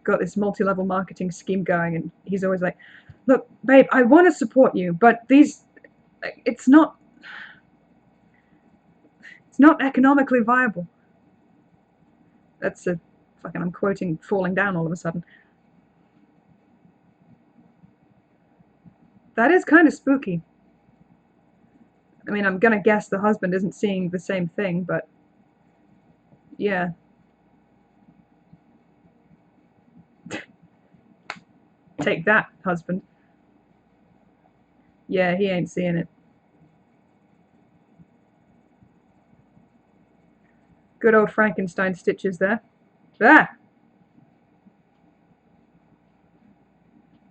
got this multi-level marketing scheme going, and he's always like, "Look, babe, I want to support you, but it's not economically viable." That's a fucking, I'm quoting Falling Down all of a sudden. That is kind of spooky. I mean, I'm gonna guess the husband isn't seeing the same thing, but yeah. Take that, husband. Yeah, he ain't seeing it. Good old Frankenstein stitches there. Ah!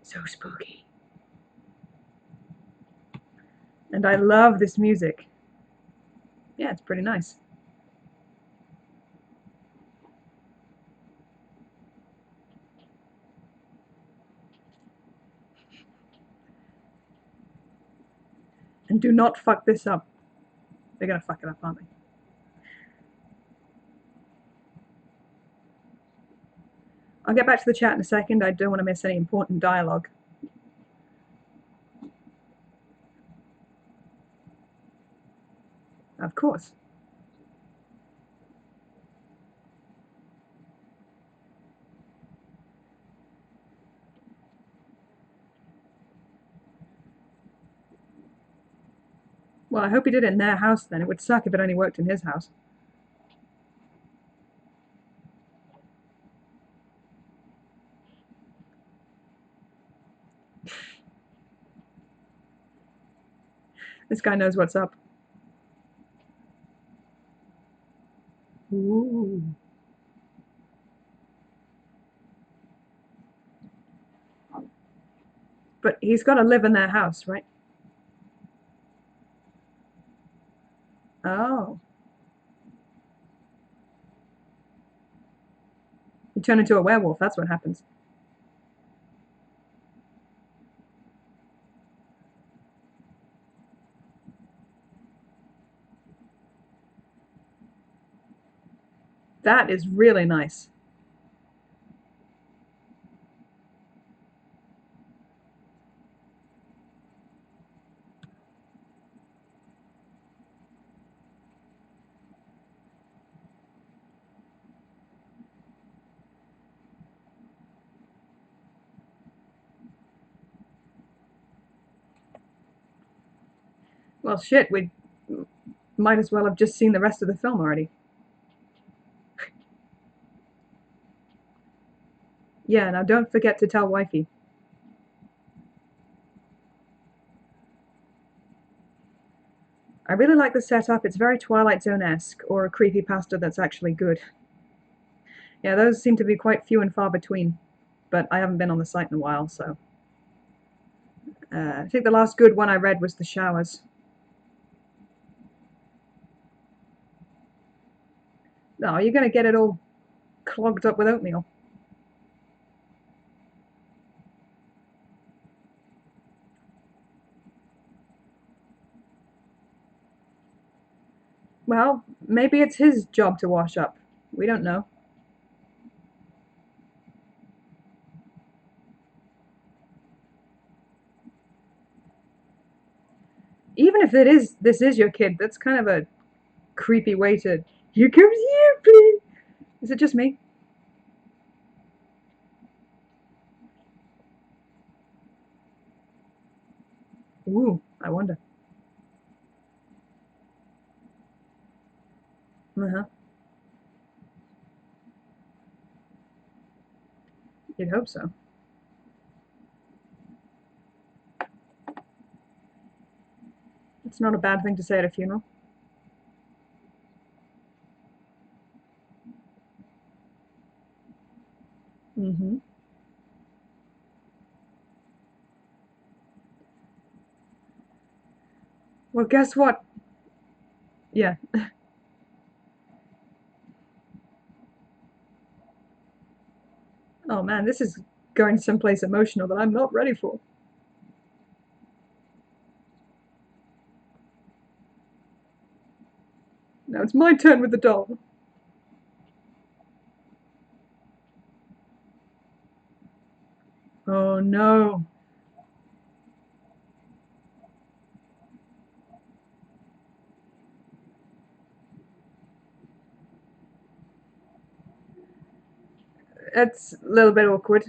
So spooky. And I love this music. Yeah, it's pretty nice. And do not fuck this up. They're gonna fuck it up, aren't they? I'll get back to the chat in a second. I don't want to miss any important dialogue. Of course. Well, I hope he did it in their house then. It would suck if it only worked in his house. This guy knows what's up. Ooh. But he's got to live in their house, right? Oh. You turn into a werewolf, that's what happens. That is really nice. Well, shit, we might as well have just seen the rest of the film already. Yeah, now don't forget to tell wifey. I really like the setup. It's very Twilight Zone-esque, or a creepypasta that's actually good. Yeah, those seem to be quite few and far between, but I haven't been on the site in a while, so. I think the last good one I read was The Showers. No, you're going to get it all clogged up with oatmeal. Well, maybe it's his job to wash up. We don't know. Even if this is your kid, that's kind of a creepy way to Here comes you, please. Is it just me? Ooh, I wonder. Uh-huh. You'd hope so. It's not a bad thing to say at a funeral. Mm-hmm. Well, guess what? Yeah. Oh man, this is going someplace emotional that I'm not ready for. Now it's my turn with the doll. Oh no. That's a little bit awkward.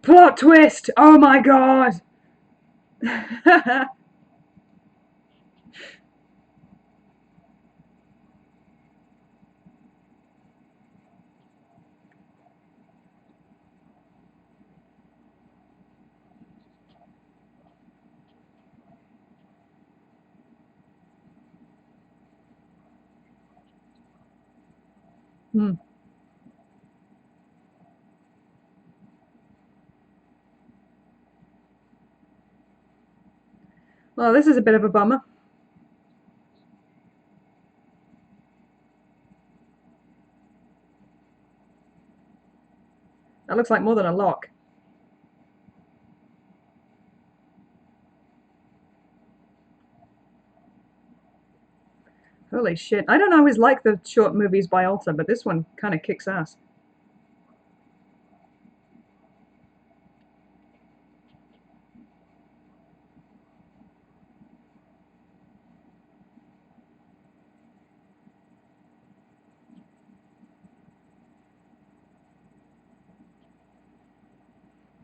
Plot twist! Oh my god! Hmm. Well, this is a bit of a bummer. That looks like more than a lock. Holy shit. I don't always like the short movies by Alta, but this one kind of kicks ass.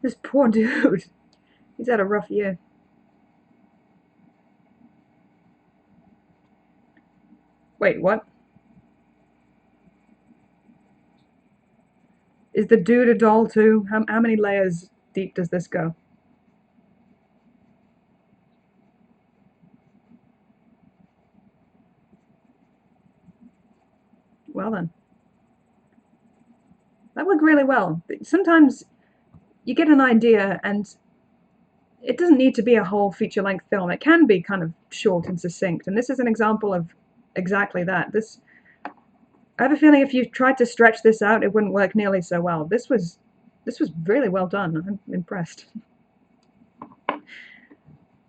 This poor dude. He's had a rough year. Wait, what? Is the dude a doll too? How many layers deep does this go? Well then. That worked really well. Sometimes you get an idea and it doesn't need to be a whole feature length film. It can be kind of short and succinct. And this is an example of exactly that. I have a feeling if you tried to stretch this out, it wouldn't work nearly so well. This was really well done. I'm impressed.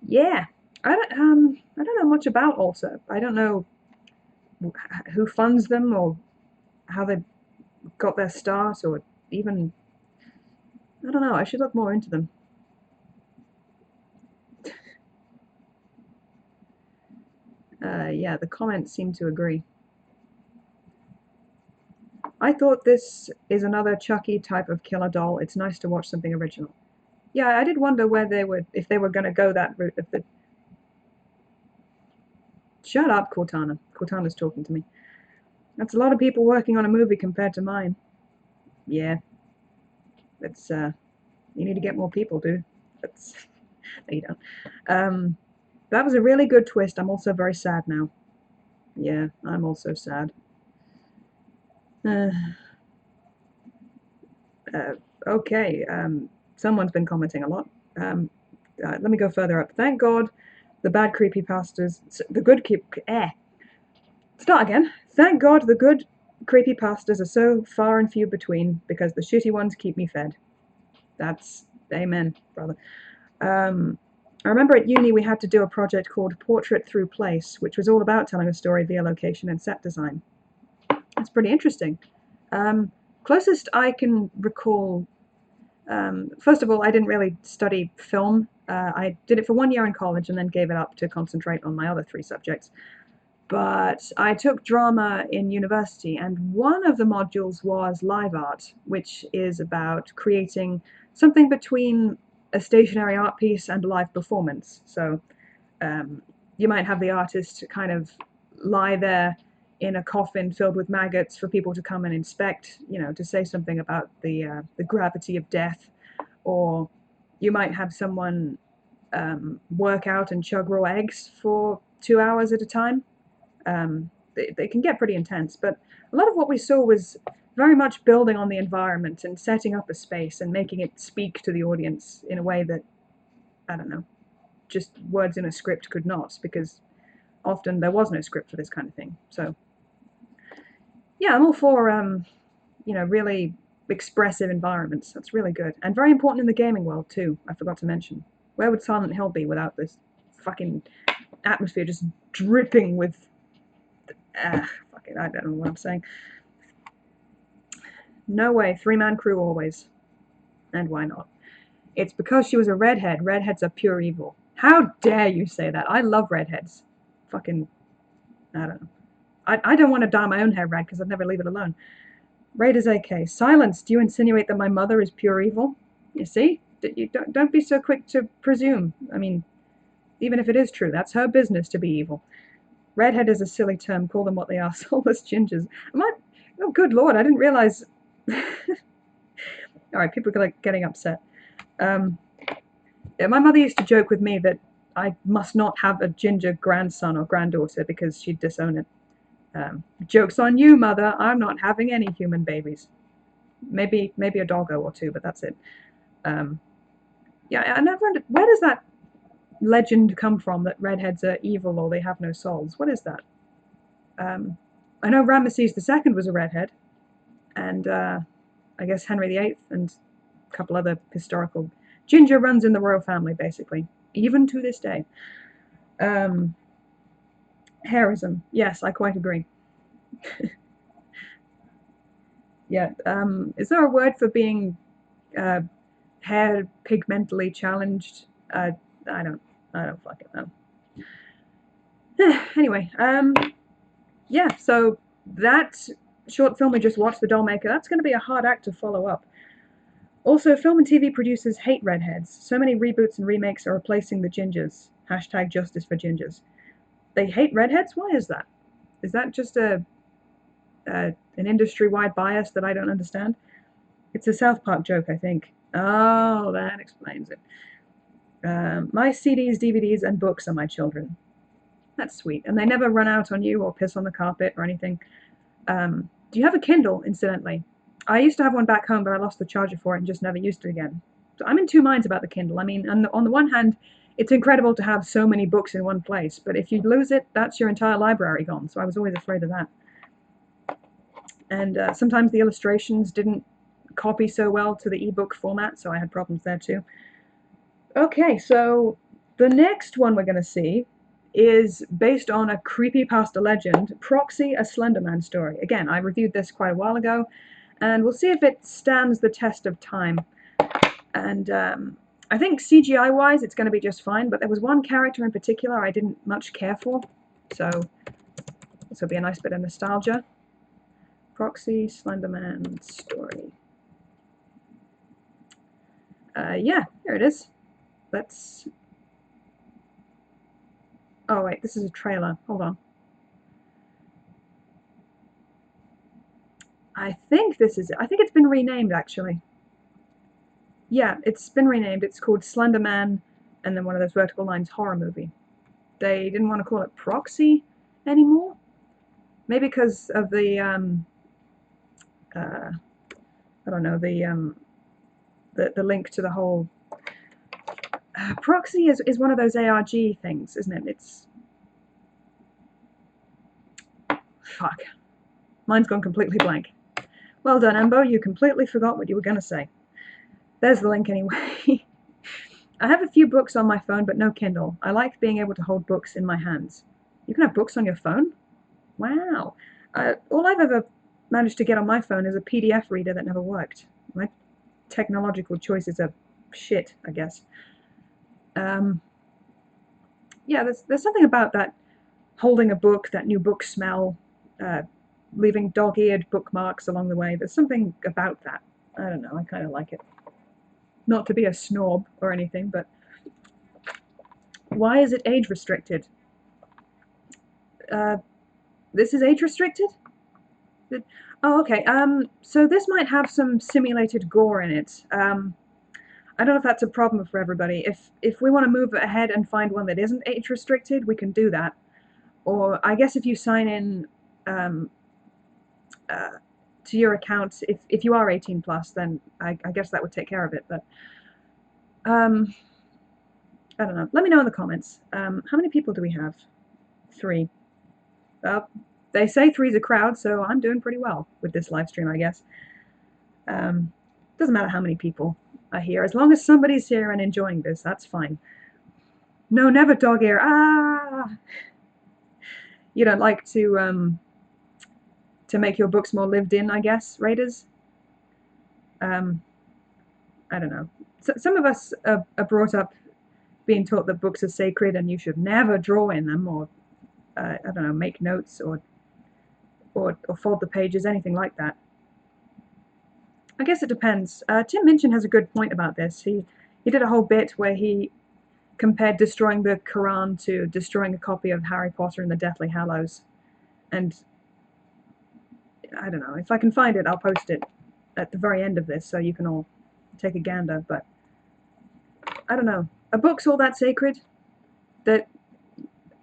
Yeah. I don't know much about Alta. I don't know who funds them or how they got their start or even I don't know. I should look more into them. Yeah, the comments seem to agree. I thought this is another Chucky type of killer doll. It's nice to watch something original. Yeah, I did wonder where they would if they were going to go that route. If the Shut up, Cortana. Cortana's talking to me. That's a lot of people working on a movie compared to mine. Yeah, that's you need to get more people, dude. That's no, you don't. That was a really good twist. I'm also very sad now. Yeah, I'm also sad. Uh, okay, someone's been commenting a lot. Let me go further up. Thank God the bad creepy pastas, the good keep. Start again. Thank God the good creepy pastas are so far and few between because the shitty ones keep me fed. That's amen, brother. I remember at uni we had to do a project called Portrait Through Place, which was all about telling a story via location and set design. It's pretty interesting. Um, Closest I can recall First of all, I didn't really study film. I did it for 1 year in college and then gave it up to concentrate on my other 3 subjects. But I took drama in university, and one of the modules was live art, which is about creating something between a stationary art piece and a live performance. So you might have the artist kind of lie there in a coffin filled with maggots for people to come and inspect, to say something about the gravity of death, or you might have someone work out and chug raw eggs for 2 hours at a time. They can get pretty intense, but a lot of what we saw was very much building on the environment and setting up a space and making it speak to the audience in a way that, I don't know, just words in a script could not, because often there was no script for this kind of thing. So yeah, I'm all for really expressive environments. That's really good, and very important in the gaming world too. I forgot to mention, where would Silent Hill be without this fucking atmosphere just dripping with fucking, I don't know what I'm saying. No way, 3-man crew always. And why not? It's because she was a redhead. Redheads are pure evil. How dare you say that? I love redheads. Fucking, I don't know. I don't want to dye my own hair red because I'd never leave it alone. Raiders AK. Silence. Do you insinuate that my mother is pure evil? You see? You don't be so quick to presume. I mean, even if it is true, that's her business to be evil. Redhead is a silly term. Call them what they are. Soulless gingers. Oh, good lord, I didn't realize. Alright, people are getting upset. Yeah, my mother used to joke with me that I must not have a ginger grandson or granddaughter because she'd disown it. Joke's on you, mother. I'm not having any human babies. Maybe a doggo or two, but that's it. Yeah, I never. Where does that legend come from that redheads are evil or they have no souls? What is that? I know Ramesses II was a redhead, and I guess Henry VIII and a couple other historical. Ginger runs in the royal family, basically, even to this day. Hairism. Yes, I quite agree. Yeah. Is there a word for being hair pigmentally challenged? I don't fucking know. Anyway, yeah. So that short film we just watched, The Dollmaker, that's going to be a hard act to follow up. Also, film and TV producers hate redheads. So many reboots and remakes are replacing the gingers. Hashtag justice for gingers. They hate redheads? Why is that? Is that just an industry-wide bias that I don't understand? It's a South Park joke, I think. Oh, that explains it. My CDs, DVDs, and books are my children. That's sweet. And they never run out on you or piss on the carpet or anything. Do you have a Kindle, incidentally? I used to have one back home, but I lost the charger for it and just never used it again. So I'm in two minds about the Kindle. I mean, on the one hand, it's incredible to have so many books in one place, but if you lose it, that's your entire library gone. So I was always afraid of that. And sometimes the illustrations didn't copy so well to the ebook format, so I had problems there too. Okay, so the next one we're going to see is based on a creepypasta legend, Proxy, a Slenderman story. Again, I reviewed this quite a while ago, and we'll see if it stands the test of time. And I think CGI-wise, it's going to be just fine, but there was one character in particular I didn't much care for, so this will be a nice bit of nostalgia. Proxy, Slenderman story. Yeah, here it is. Let's... Oh wait, this is a trailer. Hold on. I think this is it. I think it's been renamed, actually. Yeah, it's been renamed. It's called Slenderman, and then one of those vertical lines horror movie. They didn't want to call it Proxy anymore. Maybe because of the I don't know, the link to the whole Proxy is one of those ARG things, isn't it? It's fuck. Mine's gone completely blank. Well done, Embo. You completely forgot what you were going to say. There's the link anyway. I have a few books on my phone, but no Kindle. I like being able to hold books in my hands. You can have books on your phone? Wow. All I've ever managed to get on my phone is a PDF reader that never worked. technological choices are shit, I guess. Yeah, there's something about that holding a book, that new book smell, leaving dog-eared bookmarks along the way. There's something about that. I don't know, I kind of like it. Not to be a snob or anything, but why is it age restricted? This is age restricted? Oh, okay. So this might have some simulated gore in it. I don't know if that's a problem for everybody. If we want to move ahead and find one that isn't age restricted, we can do that. Or I guess if you sign in to your account, if you are 18 plus, then I guess that would take care of it. But I don't know. Let me know in the comments. How many people do we have? 3. Well, they say 3's a crowd, so I'm doing pretty well with this live stream, I guess. Doesn't matter how many people are here. As long as somebody's here and enjoying this, that's fine. No, never dog ear. Ah! You don't like to make your books more lived in, I guess, Raiders? I don't know. So, some of us are brought up being taught that books are sacred and you should never draw in them or, I don't know, make notes or fold the pages, anything like that. I guess it depends. Tim Minchin has a good point about this. He did a whole bit where he compared destroying the Quran to destroying a copy of Harry Potter and the Deathly Hallows. And I don't know, if I can find it, I'll post it at the very end of this so you can all take a gander. But I don't know. Are books all that sacred? That,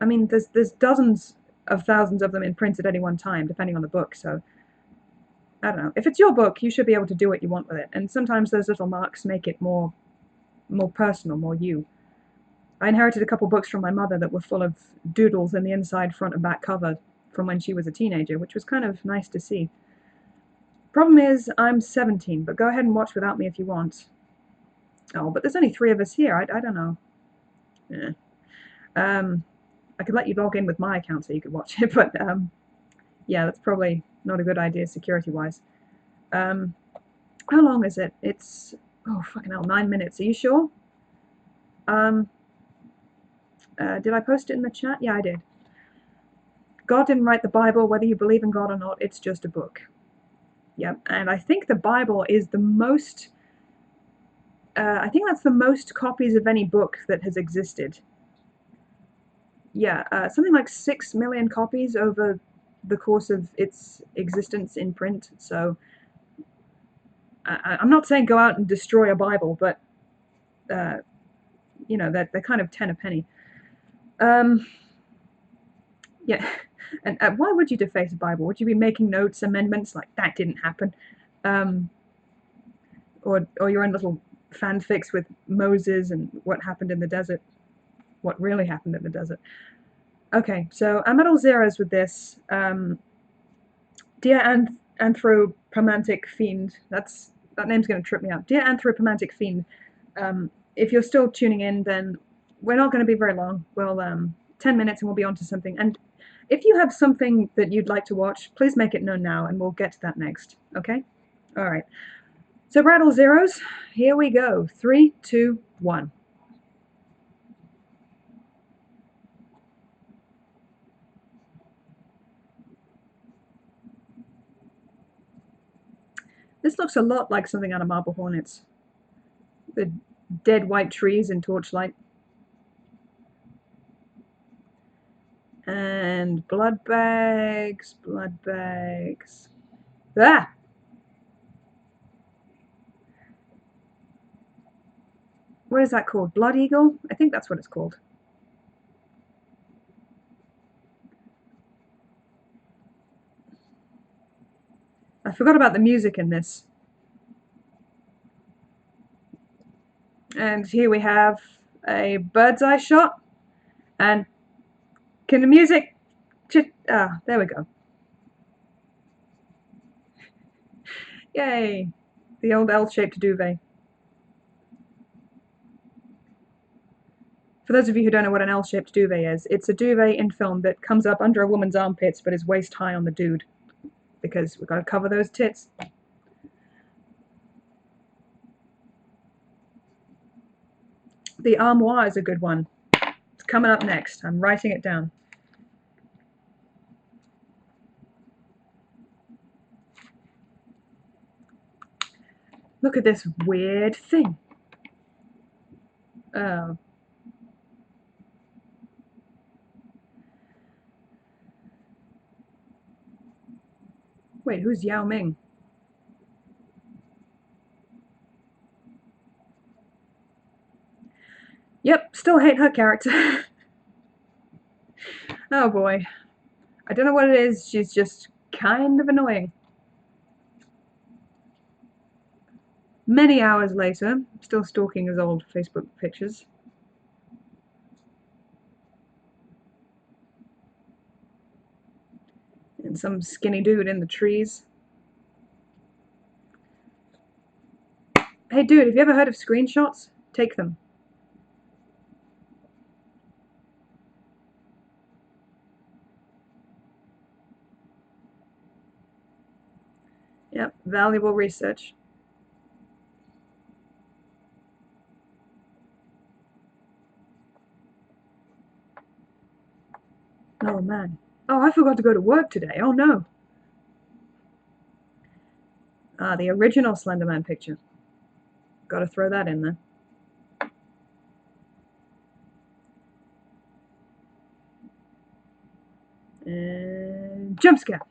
I mean, there's dozens of thousands of them in print at any one time, depending on the book. So I don't know. If it's your book, you should be able to do what you want with it. And sometimes those little marks make it more personal, more you. I inherited a couple books from my mother that were full of doodles in the inside, front, and back cover from when she was a teenager, which was kind of nice to see. Problem is, I'm 17, but go ahead and watch without me if you want. Oh, but there's only 3 of us here. I don't know. Yeah. I could let you log in with my account so you could watch it, but yeah, that's probably not a good idea security-wise. How long is it? It's, oh, fucking hell, 9 minutes. Are you sure? Did I post it in the chat? Yeah, I did. God didn't write the Bible, whether you believe in God or not, it's just a book. Yep, and I think the Bible is the most, I think that's the most copies of any book that has existed. Yeah, something like 6 million copies over the course of its existence in print. So I'm not saying go out and destroy a Bible, but you know, they're kind of 10 a penny. Yeah, and why would you deface a Bible? Would you be making notes, amendments like that didn't happen, or your own little fanfics with Moses and what happened in the desert, what really happened in the desert? Okay, so I'm at all zeros with this. Dear Anthropomantic Fiend, that name's going to trip me up. Dear Anthropomantic Fiend, if you're still tuning in, then we're not going to be very long. We'll 10 minutes and we'll be on to something. And if you have something that you'd like to watch, please make it known now and we'll get to that next. Okay? All right. So rattle zeros. Here we go. 3, 2, 1. This looks a lot like something out of Marble Hornets. The dead white trees in torchlight. And blood bags, blood bags. Ah! What is that called? Blood Eagle? I think that's what it's called. I forgot about the music in this. And here we have a bird's eye shot. And can the music... there we go. Yay! The old L-shaped duvet. For those of you who don't know what an L-shaped duvet is, it's a duvet in film that comes up under a woman's armpits but is waist high on the dude. Because we've got to cover those tits. the armoire is a good one. It's coming up next. I'm writing it down. Look at this weird thing. Oh. Wait, who's Yao Ming? Yep, still hate her character. Oh boy. I don't know what it is, she's just kind of annoying. Many hours later, still stalking his old Facebook pictures. And some skinny dude in the trees. Hey dude, have you ever heard of screenshots? Take them. Yep, valuable research. Oh man. Oh, I forgot to go to work today. Oh no. Ah, the original Slenderman picture. Gotta throw that in there. And jump scare.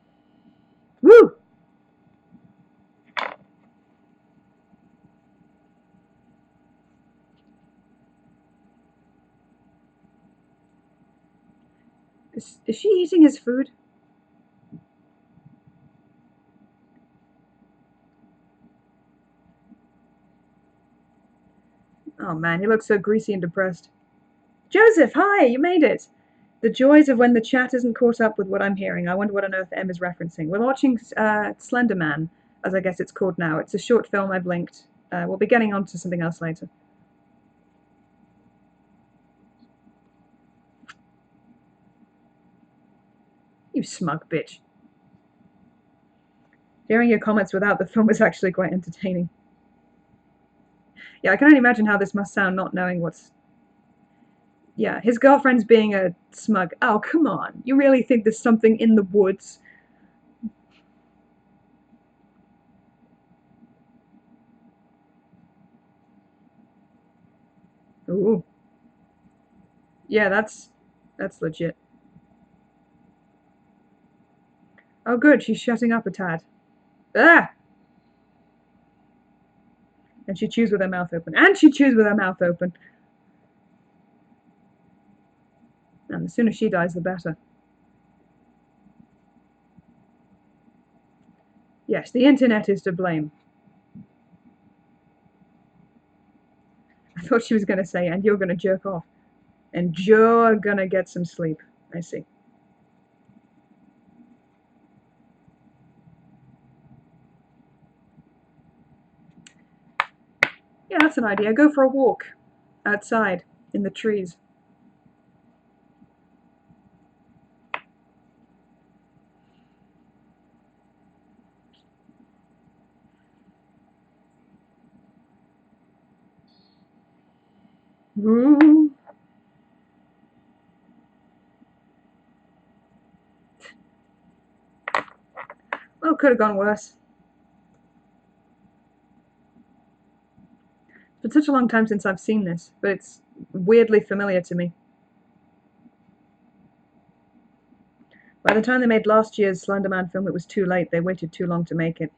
Woo! Is she eating his food? Oh man, he looks so greasy and depressed. Joseph, hi, you made it. The joys of when the chat isn't caught up with what I'm hearing. I wonder what on earth M is referencing. We're watching Slender Man, as I guess it's called now. It's a short film I've linked. We'll be getting on to something else later. You smug bitch. Hearing your comments without the film was actually quite entertaining. Yeah, I can only imagine how this must sound not knowing what's... Yeah, his girlfriend's being a smug... Oh, come on. You really think there's something in the woods? Ooh. Yeah, that's legit. Oh good, she's shutting up a tad. Ah! And she chews with her mouth open. And she chews with her mouth open. And the sooner she dies, the better. Yes, the internet is to blame. I thought she was going to say, and you're going to jerk off. And you're going to get some sleep. I see. Yeah, that's an idea. Go for a walk outside in the trees. Ooh. Well, it could have gone worse. It's been such a long time since I've seen this, but it's weirdly familiar to me. By the time they made last year's Slenderman film, it was too late. They waited too long to make it.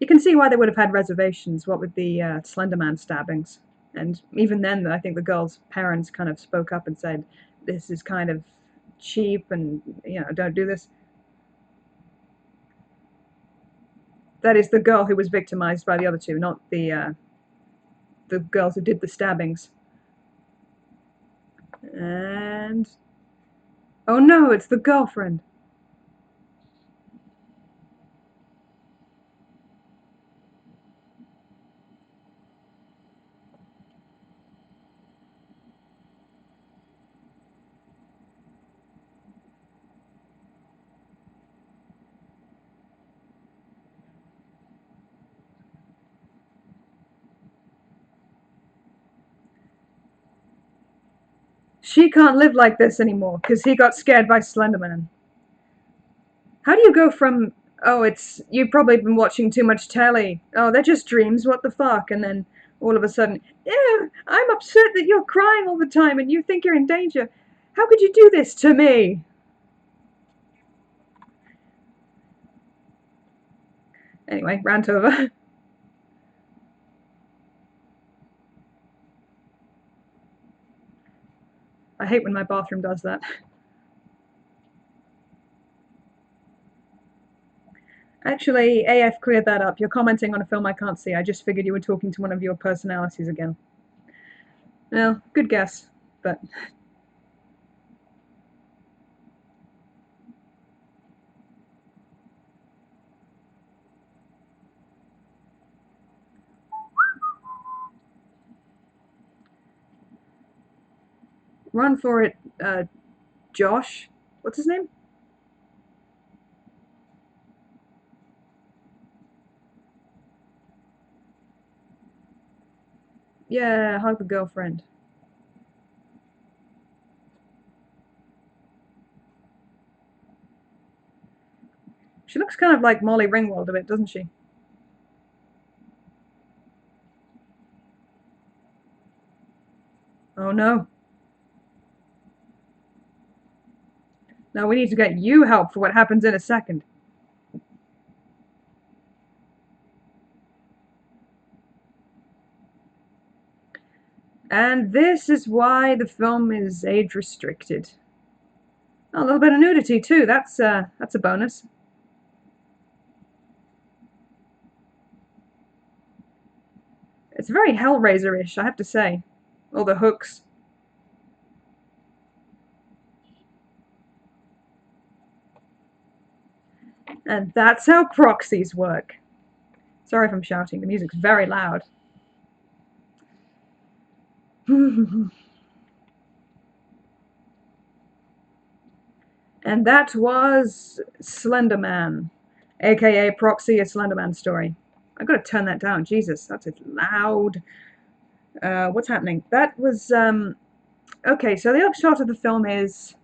You can see why they would have had reservations, what with the Slenderman stabbings. And even then, I think the girl's parents kind of spoke up and said, this is kind of cheap and, you know, don't do this. That is the girl who was victimized by the other two, not the girls who did the stabbings. And... oh no, it's the girlfriend. She can't live like this anymore because he got scared by Slenderman. How do you go from, oh, it's, you've probably been watching too much telly. Oh, they're just dreams, what the fuck? And then all of a sudden, ew, I'm upset that you're crying all the time and you think you're in danger. How could you do this to me? Anyway, rant over. I hate when my bathroom does that. Actually, AF cleared that up. You're commenting on a film I can't see. I just figured you were talking to one of your personalities again. Well, good guess, but... Run for it, Josh. What's his name? Yeah, hug the girlfriend. She looks kind of like Molly Ringwald a bit, doesn't she? Oh no. Now we need to get you help for what happens in a second. And this is why the film is age restricted. Oh, a little bit of nudity too. That's a bonus. It's very Hellraiser-ish, I have to say. All the hooks. And that's how proxies work. Sorry if I'm shouting. The music's very loud. And that was Slenderman, aka Proxy, a Slenderman story. I've got to turn that down. Jesus, that's loud. What's happening? That was, okay, so the upshot of the film is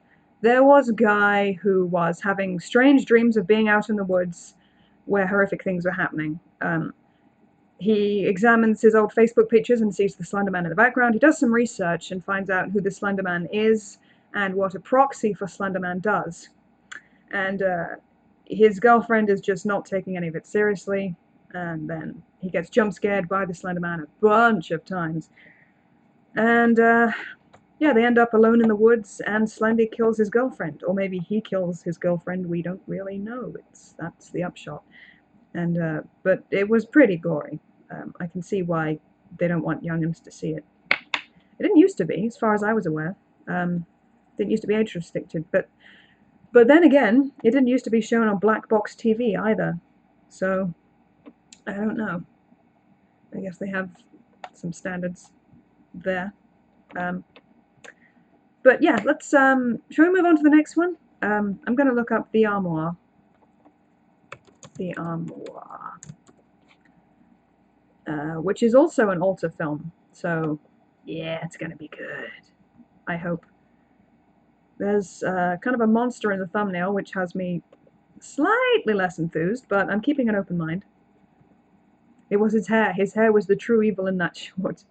there was a guy who was having strange dreams of being out in the woods where horrific things were happening. He examines his old Facebook pictures and sees the Slenderman in the background. He does some research and finds out who the Slenderman is and what a proxy for Slenderman does. And his girlfriend is just not taking any of it seriously. And then he gets jump scared by the Slenderman a bunch of times. And yeah, they end up alone in the woods, and Slendy kills his girlfriend, or maybe he kills his girlfriend. We don't really know. That's the upshot. And but it was pretty gory. I can see why they don't want youngins to see it. It didn't used to be, as far as I was aware. Didn't used to be age restricted, but then again, it didn't used to be shown on black box TV either. So I don't know. I guess they have some standards there. But yeah, let's shall we move on to the next one? I'm going to look up The Armoire. The Armoire. Which is also an alter film. So yeah, it's going to be good. I hope. There's kind of a monster in the thumbnail, which has me slightly less enthused, but I'm keeping an open mind. It was his hair. His hair was the true evil in that short.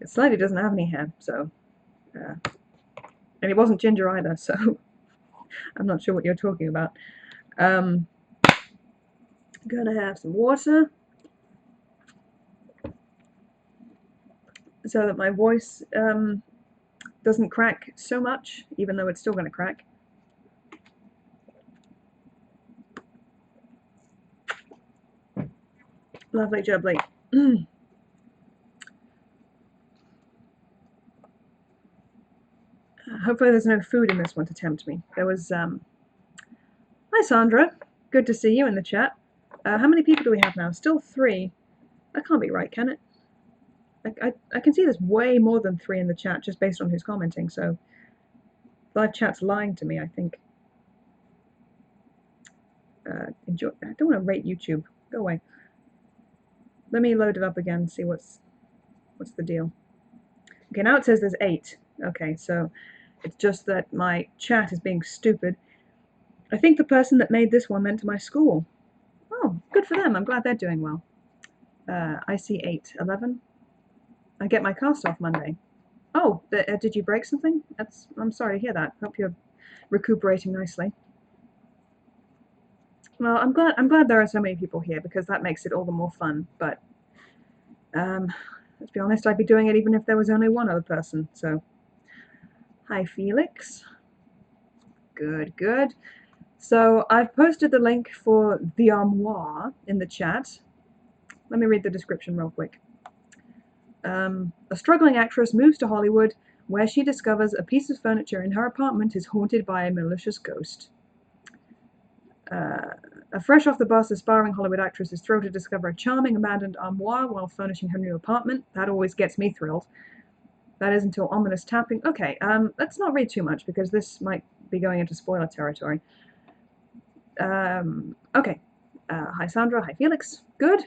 Slightly doesn't have any hair, so... and it wasn't ginger either, so... I'm not sure what you're talking about. Gonna have some water. So that my voice doesn't crack so much, even though it's still gonna crack. Lovely jubbly. Hopefully there's no food in this one to tempt me. There was, hi Sandra, good to see you in the chat. How many people do we have now? Still 3. That can't be right, can it? I can see there's way more than 3 in the chat just based on who's commenting, so live chat's lying to me, I think. Enjoy. I don't want to rate YouTube. Go away. Let me load it up again and see what's the deal. Okay, now it says there's 8. Okay, so it's just that my chat is being stupid. I think the person that made this one meant my school. Oh, good for them. I'm glad they're doing well. I see 8. 11. I get my cast off Monday. Oh, did you break something? I'm sorry to hear that. Hope you're recuperating nicely. Well, I'm glad there are so many people here because that makes it all the more fun. But let's be honest, I'd be doing it even if there was only one other person. So, hi Felix. Good, good. So I've posted the link for the armoire in the chat. Let me read the description real quick. A struggling actress moves to Hollywood, where she discovers a piece of furniture in her apartment is haunted by a malicious ghost. A fresh off the bus aspiring Hollywood actress is thrilled to discover a charming abandoned armoire while furnishing her new apartment. That always gets me thrilled. That is until ominous tapping. Okay, let's not read too much because this might be going into spoiler territory. Okay. Hi Sandra, hi Felix. Good.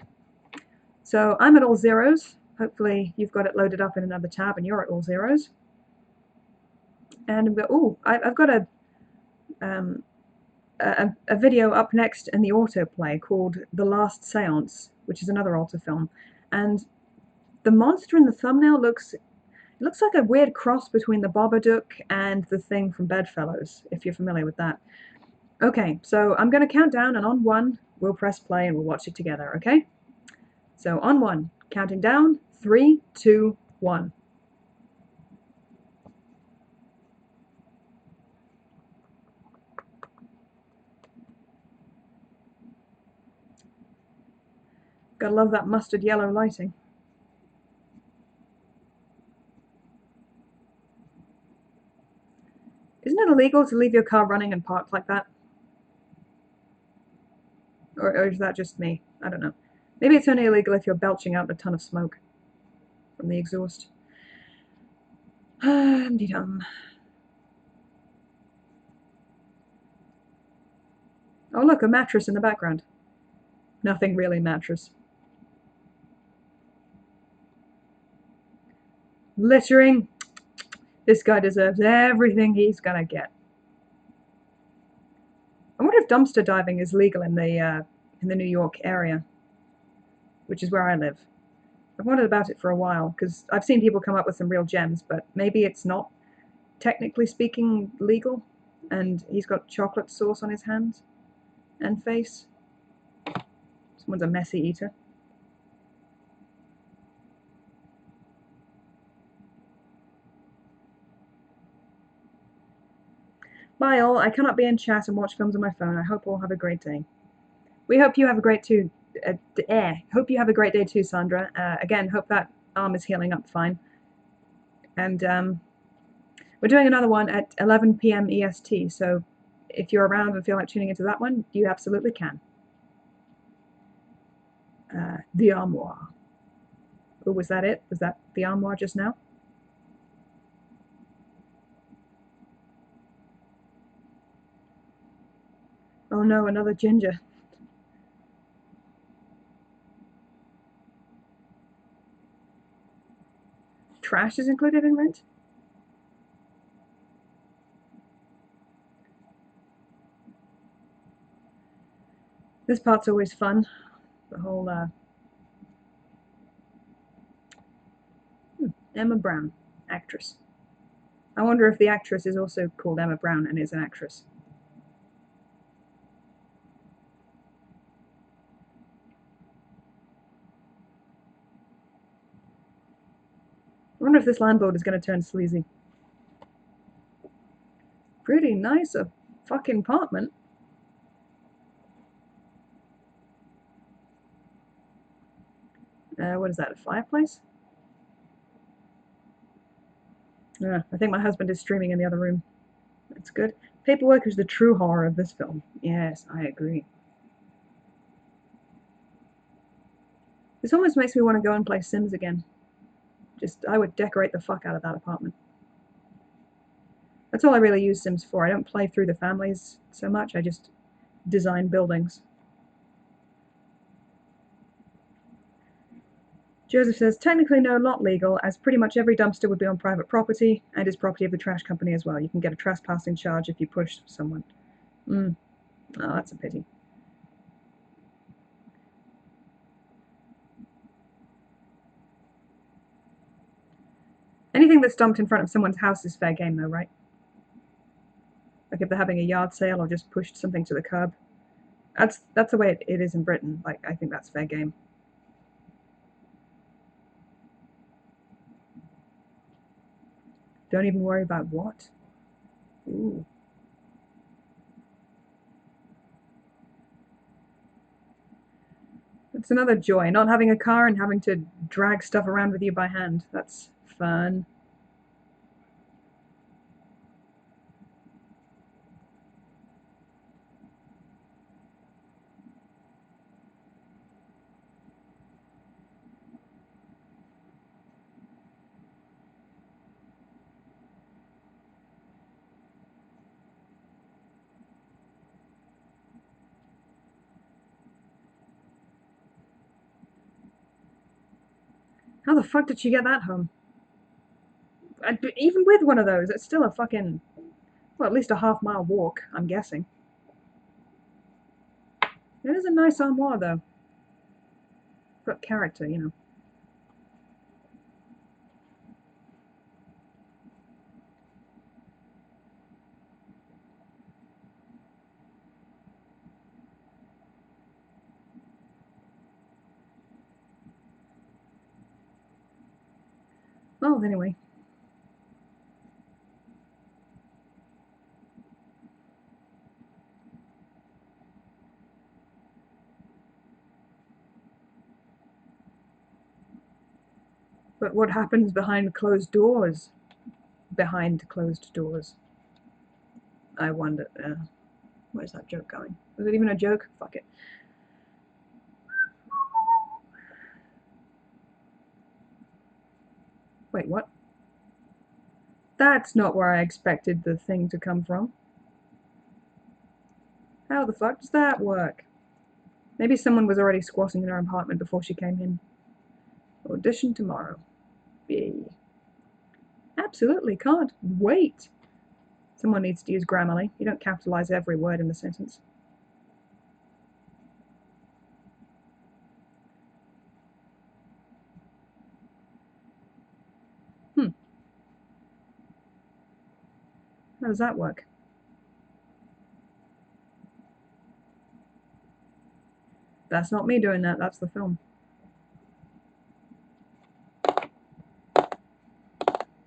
So I'm at all zeros. Hopefully you've got it loaded up in another tab and you're at all zeros. And I've got a video up next in the autoplay called The Last Seance, which is another altar film. And the monster in the thumbnail looks like a weird cross between the Babadook and the Thing from Bedfellows, if you're familiar with that. Okay, so I'm going to count down, and on 1, we'll press play and we'll watch it together, okay? So on 1, counting down, 3, 2, 1. Gotta love that mustard yellow lighting. Isn't it illegal to leave your car running and parked like that? Or is that just me? I don't know. Maybe it's only illegal if you're belching out a ton of smoke from the exhaust. Dum. Oh look, a mattress in the background. Nothing really mattress. Littering. This guy deserves everything he's gonna get. I wonder if dumpster diving is legal in the New York area, which is where I live. I've wondered about it for a while because I've seen people come up with some real gems, but maybe it's not technically speaking legal. And he's got chocolate sauce on his hands and face. Someone's a messy eater. Bye all. I cannot be in chat and watch films on my phone. I hope all have a great day. We hope you have a great hope you have a great day too, Sandra. Again, hope that arm is healing up fine. And we're doing another one at 11 p.m. EST. So if you're around and feel like tuning into that one, you absolutely can. The armoire. Oh, was that it? Was that the armoire just now? Oh no, another ginger. Trash is included in rent? This part's always fun. The whole Emma Brown, actress. I wonder if the actress is also called Emma Brown and is an actress. I wonder if this landlord is going to turn sleazy. Pretty nice a fucking apartment. What is that, a fireplace? I think my husband is streaming in the other room. That's good. Paperwork is the true horror of this film. Yes, I agree. This almost makes me want to go and play Sims again. I would decorate the fuck out of that apartment. That's all I really use Sims for. I don't play through the families so much. I just design buildings. Joseph says, technically no, not legal, as pretty much every dumpster would be on private property and is property of the trash company as well. You can get a trespassing charge if you push someone. Oh, that's a pity. Anything that's dumped in front of someone's house is fair game though, right? Like if they're having a yard sale or just pushed something to the curb. That's the way it is in Britain. Like, I think that's fair game. Don't even worry about what? Ooh. It's another joy, not having a car and having to drag stuff around with you by hand. That's fun. How the fuck did she get that home? Even with one of those, it's still a fucking, well, at least a half-mile walk, I'm guessing. It is a nice armoire, though. Got character, you know. Well, anyway. But what happens behind closed doors? Behind closed doors. I wonder. Where's that joke going? Was it even a joke? Fuck it. Wait, what? That's not where I expected the thing to come from. How the fuck does that work? Maybe someone was already squatting in her apartment before she came in. Audition tomorrow. Yay. Absolutely can't wait. Someone needs to use Grammarly. You don't capitalize every word in the sentence. How does that work? That's not me doing that, that's the film.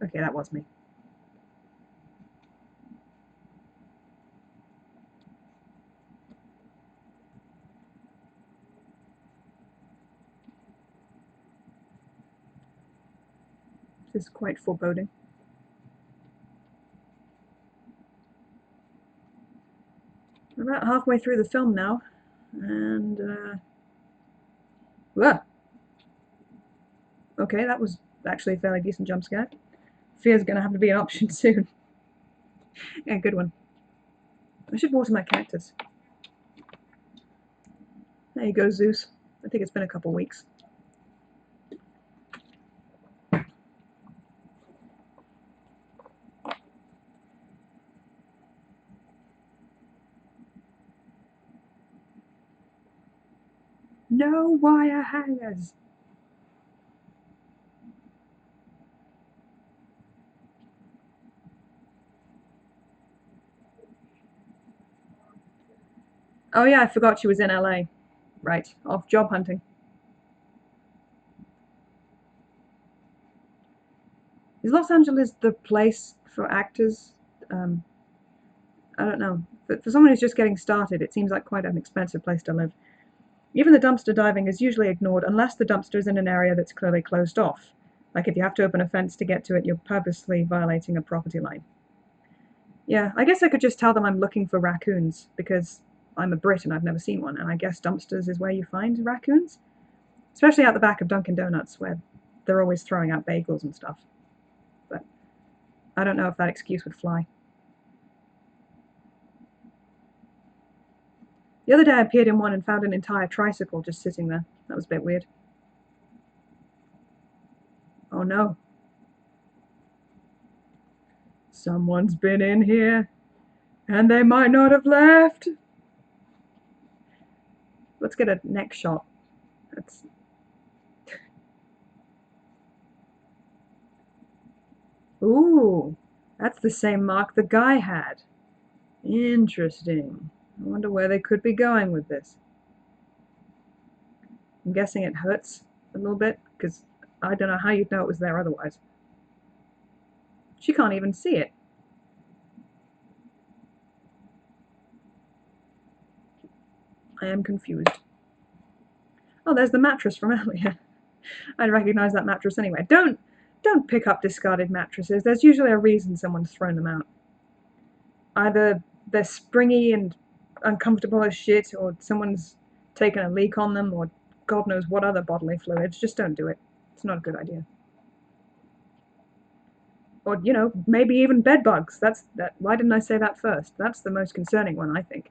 Okay, that was me. This is quite foreboding. We're about halfway through the film now, and whoa. Okay, that was actually a fairly decent jump scare. Fear's gonna have to be an option soon. Yeah, good one. I should water my cactus. There you go, Zeus. I think it's been a couple weeks. No wire hangers! Oh yeah, I forgot she was in LA. Right, off job hunting. Is Los Angeles the place for actors? Um, I don't know. But for someone who's just getting started, it seems like quite an expensive place to live. Even the dumpster diving is usually ignored unless the dumpster is in an area that's clearly closed off. Like if you have to open a fence to get to it, you're purposely violating a property line. Yeah, I guess I could just tell them I'm looking for raccoons because I'm a Brit and I've never seen one, and I guess dumpsters is where you find raccoons, especially out the back of Dunkin' Donuts where they're always throwing out bagels and stuff. But I don't know if that excuse would fly. The other day I appeared in one and found an entire tricycle just sitting there. That was a bit weird. no. Someone's been in here, and they might not have left. Let's get a neck shot. That's... Ooh, that's the same mark the guy had. Interesting. I wonder where they could be going with this. I'm guessing it hurts a little bit, because I don't know how you'd know it was there otherwise. She can't even see it. I am confused. Oh, there's the mattress from earlier. I'd recognize that mattress anyway. Don't pick up discarded mattresses. There's usually a reason someone's thrown them out. Either they're springy and uncomfortable as shit, or someone's taken a leak on them, or God knows what other bodily fluids. Just don't do it. It's not a good idea. Or, you know, maybe even bed bugs. Why didn't I say that first? That's the most concerning one, I think.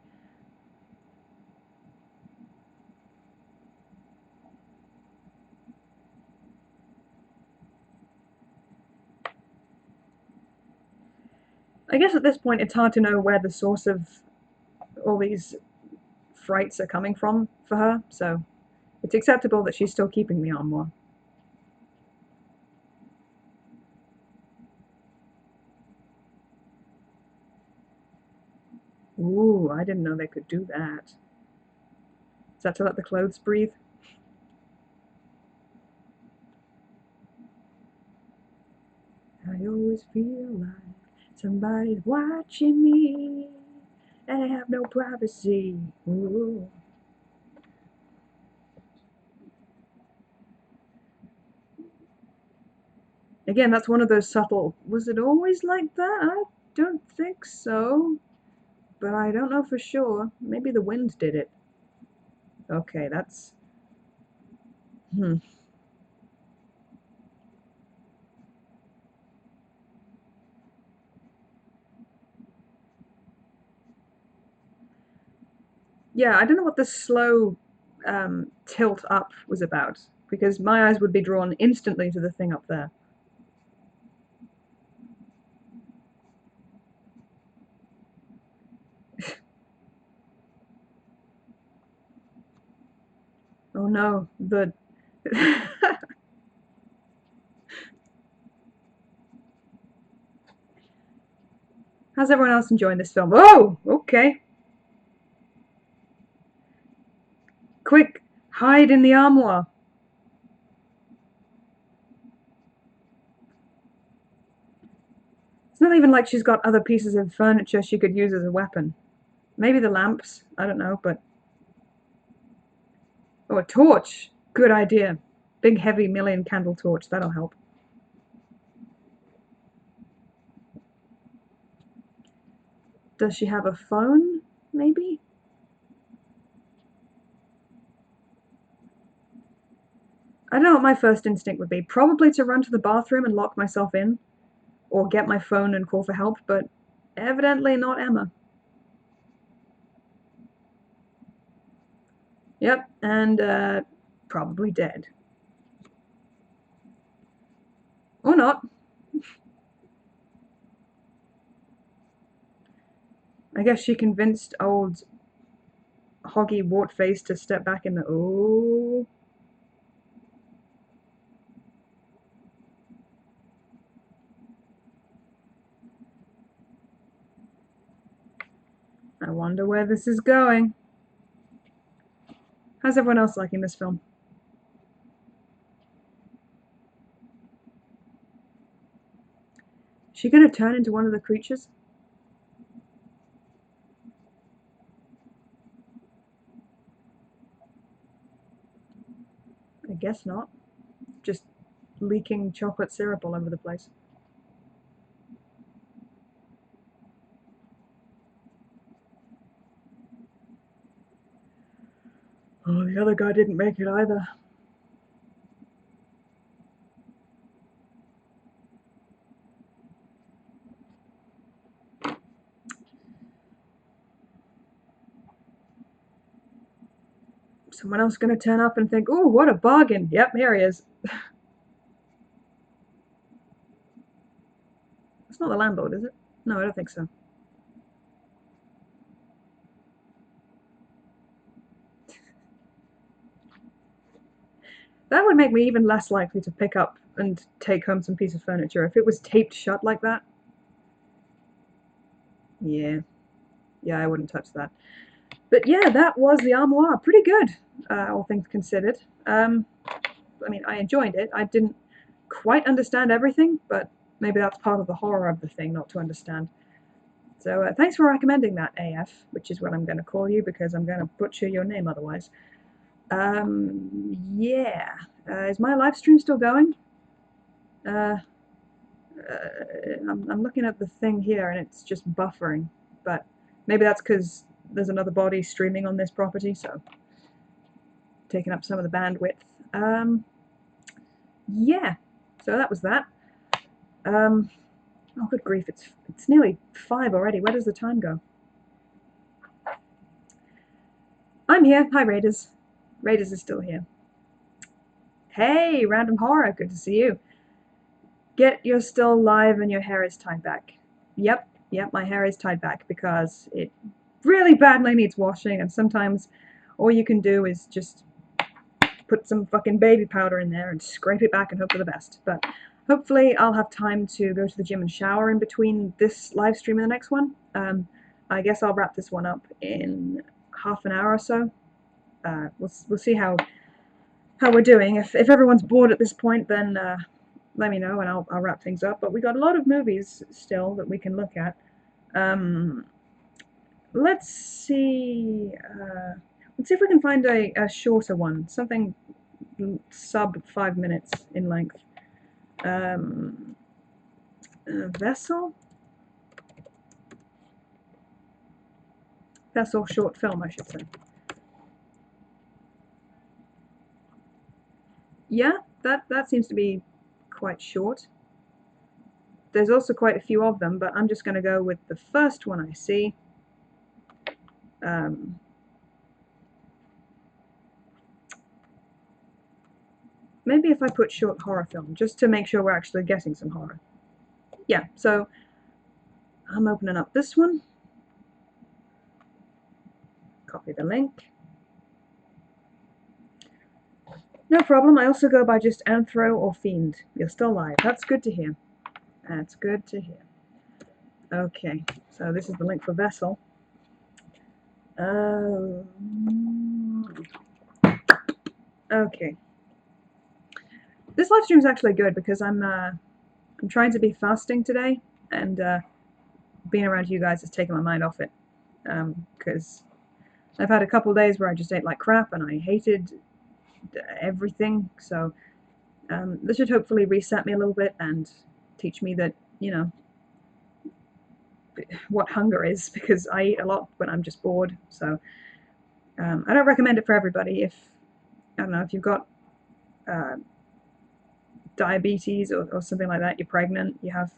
I guess at this point it's hard to know where the source of all these frights are coming from for her, so it's acceptable that she's still keeping the armoire. Ooh, I didn't know they could do that. Is that to let the clothes breathe? I always feel like somebody's watching me, and I have no privacy. Ooh. Again, that's one of those subtle, was it always like that? I don't think so. But I don't know for sure. Maybe the wind did it. Okay, that's... Yeah, I don't know what the slow tilt up was about, because my eyes would be drawn instantly to the thing up there. Oh no, the... How's everyone else enjoying this film? Oh, okay. Quick, hide in the armoire. It's not even like she's got other pieces of furniture she could use as a weapon. Maybe the lamps, I don't know, but... Oh, a torch. Good idea. Big, heavy million candle torch, that'll help. Does she have a phone, maybe? I don't know what my first instinct would be. Probably to run to the bathroom and lock myself in, or get my phone and call for help, but evidently not Emma. Yep, and probably dead. Or not. I guess she convinced old Hoggy Wartface to step back in the... Oh... I wonder where this is going. How's everyone else liking this film? Is she gonna turn into one of the creatures? I guess not. Just leaking chocolate syrup all over the place. Oh, the other guy didn't make it either. Someone else gonna turn up and think, "Ooh, what a bargain." Yep, here he is. not the landlord, is it? No, I don't think so. That would make me even less likely to pick up and take home some piece of furniture if it was taped shut like that. Yeah, I wouldn't touch that. But yeah, that was the armoire. Pretty good, all things considered. I mean, I enjoyed it. I didn't quite understand everything, but maybe that's part of the horror of the thing, not to understand. So thanks for recommending that, AF, which is what I'm going to call you because I'm going to butcher your name otherwise. Yeah. Is my live stream still going? I'm looking at the thing here and it's just buffering, but maybe that's because there's another body streaming on this property, so taking up some of the bandwidth. Yeah, so that was that. Oh, good grief, it's nearly 5 already. Where does the time go? I'm here. Hi, Raiders. Raiders is still here. Hey, Random Horror, good to see you. You're still live and your hair is tied back. Yep, my hair is tied back because it really badly needs washing, and sometimes all you can do is just put some fucking baby powder in there and scrape it back and hope for the best. But hopefully I'll have time to go to the gym and shower in between this live stream and the next one. I guess I'll wrap this one up in half an hour or so. We'll see how we're doing. If everyone's bored at this point, then let me know and I'll wrap things up. But we got a lot of movies still that we can look at. Let's see. Let's see if we can find a shorter one, something sub 5 minutes in length. Vessel short film, I should say. Yeah, that seems to be quite short. There's also quite a few of them, but I'm just going to go with the first one I see. Maybe if I put short horror film, just to make sure we're actually getting some horror. Yeah, so I'm opening up this one. Copy the link. No problem, I also go by just Anthro or Fiend. You're still live. That's good to hear. That's good to hear. Okay, so this is the link for Vessel. Okay. This live stream is actually good because I'm trying to be fasting today, and being around you guys has taken my mind off it. Because I've had a couple of days where I just ate like crap and I hated everything. So this should hopefully reset me a little bit and teach me that, you know, what hunger is, because I eat a lot when I'm just bored. So I don't recommend it for everybody. If I don't know, if you've got diabetes or something like that, you're pregnant, you have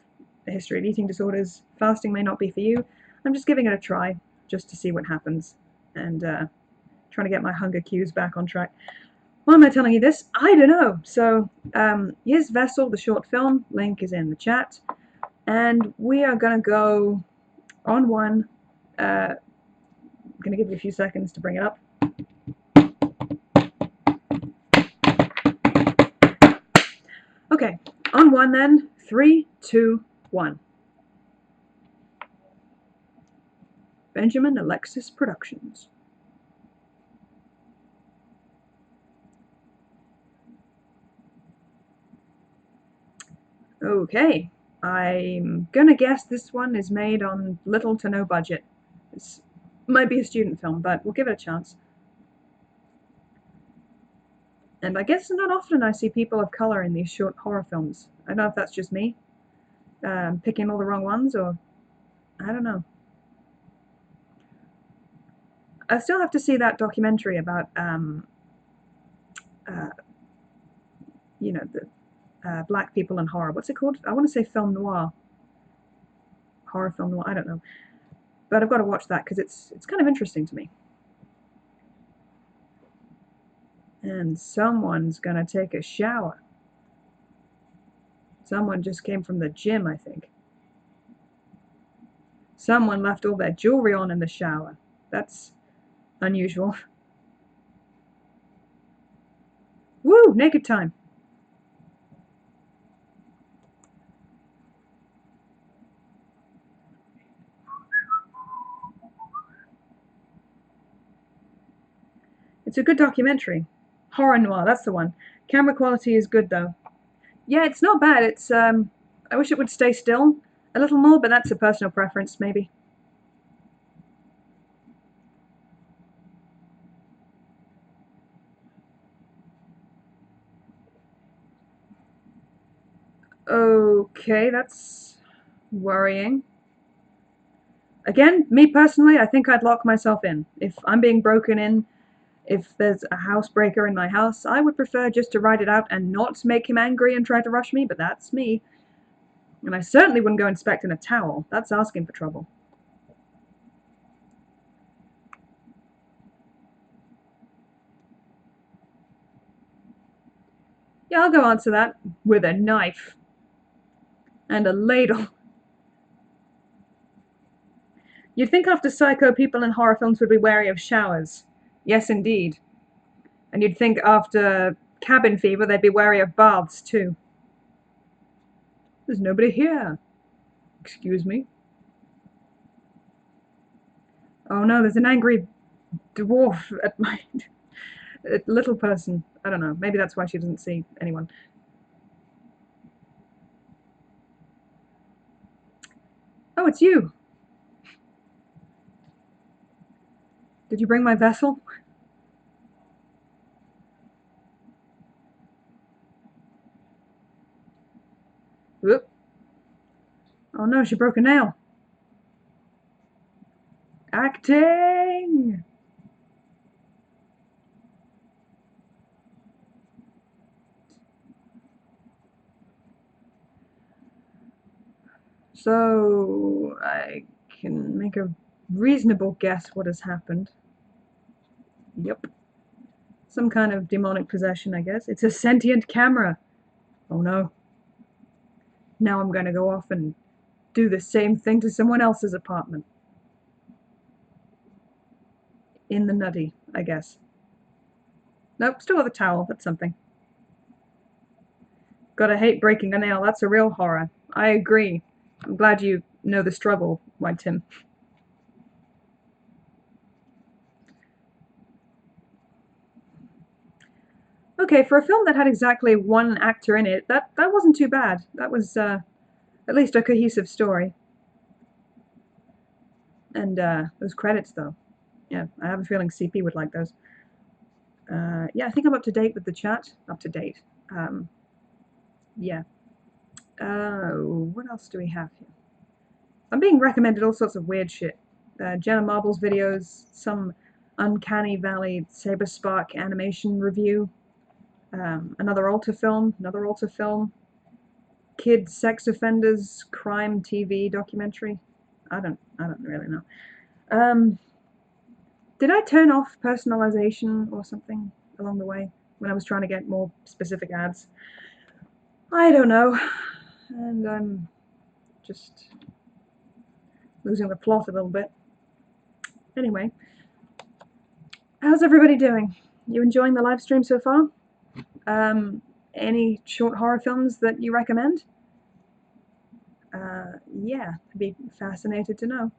a history of eating disorders, fasting may not be for you. I'm just giving it a try just to see what happens, and trying to get my hunger cues back on track. Why am I telling you this? I don't know. So here's Vessel, the short film. Link is in the chat. And we are going to go on one. I'm going to give you a few seconds to bring it up. Okay, on one then. 3, 2, 1. Benjamin Alexis Productions. Okay, I'm gonna guess this one is made on little to no budget. This might be a student film, but we'll give it a chance. And I guess not often I see people of color in these short horror films. I don't know if that's just me picking all the wrong ones, or I don't know. I still have to see that documentary about you know, the black people in horror. What's it called? I want to say film noir, horror film noir. I don't know, but I've got to watch that because it's kind of interesting to me. And someone's gonna take a shower. Someone just came from the gym, I think. Someone left all their jewelry on in the shower. That's unusual. Woo! Naked time. It's a good documentary. Horror noir, that's the one. Camera quality is good though. Yeah, it's not bad. It's I wish it would stay still a little more, but that's a personal preference maybe. Okay, that's worrying. Again, me personally, I think I'd lock myself in. If I'm being broken in, if there's a housebreaker in my house, I would prefer just to ride it out and not make him angry and try to rush me, but that's me. And I certainly wouldn't go inspecting a towel. That's asking for trouble. Yeah, I'll go answer that with a knife and a ladle. You'd think after Psycho, people in horror films would be wary of showers. Yes, indeed. And you'd think after Cabin Fever, they'd be wary of baths, too. There's nobody here. Excuse me. Oh no, there's an angry dwarf at my little person. I don't know. Maybe that's why she doesn't see anyone. Oh, it's you. Did you bring my vessel? Whoop. Oh no, she broke a nail. Acting! So, I can make a reasonable guess what has happened. Yep. Some kind of demonic possession, I guess. It's a sentient camera. Oh no. Now I'm gonna go off and do the same thing to someone else's apartment. In the nutty, I guess. Nope, still with a towel. That's something. Gotta hate breaking a nail. That's a real horror. I agree. I'm glad you know the struggle, White Tim. Okay, for a film that had exactly one actor in it, that wasn't too bad. That was at least a cohesive story. And those credits, though. Yeah, I have a feeling CP would like those. Yeah, I think I'm up to date with the chat. Up to date. Yeah. What else do we have here? I'm being recommended all sorts of weird shit. Jenna Marbles videos, some Uncanny Valley Saber Spark animation review, another altar film, kid sex offenders crime TV documentary. I don't really know. Did I turn off personalization or something along the way when I was trying to get more specific ads? I don't know. And I'm just losing the plot a little bit. Anyway, how's everybody doing? You enjoying the live stream so far? Any short horror films that you recommend? Yeah, I'd be fascinated to know.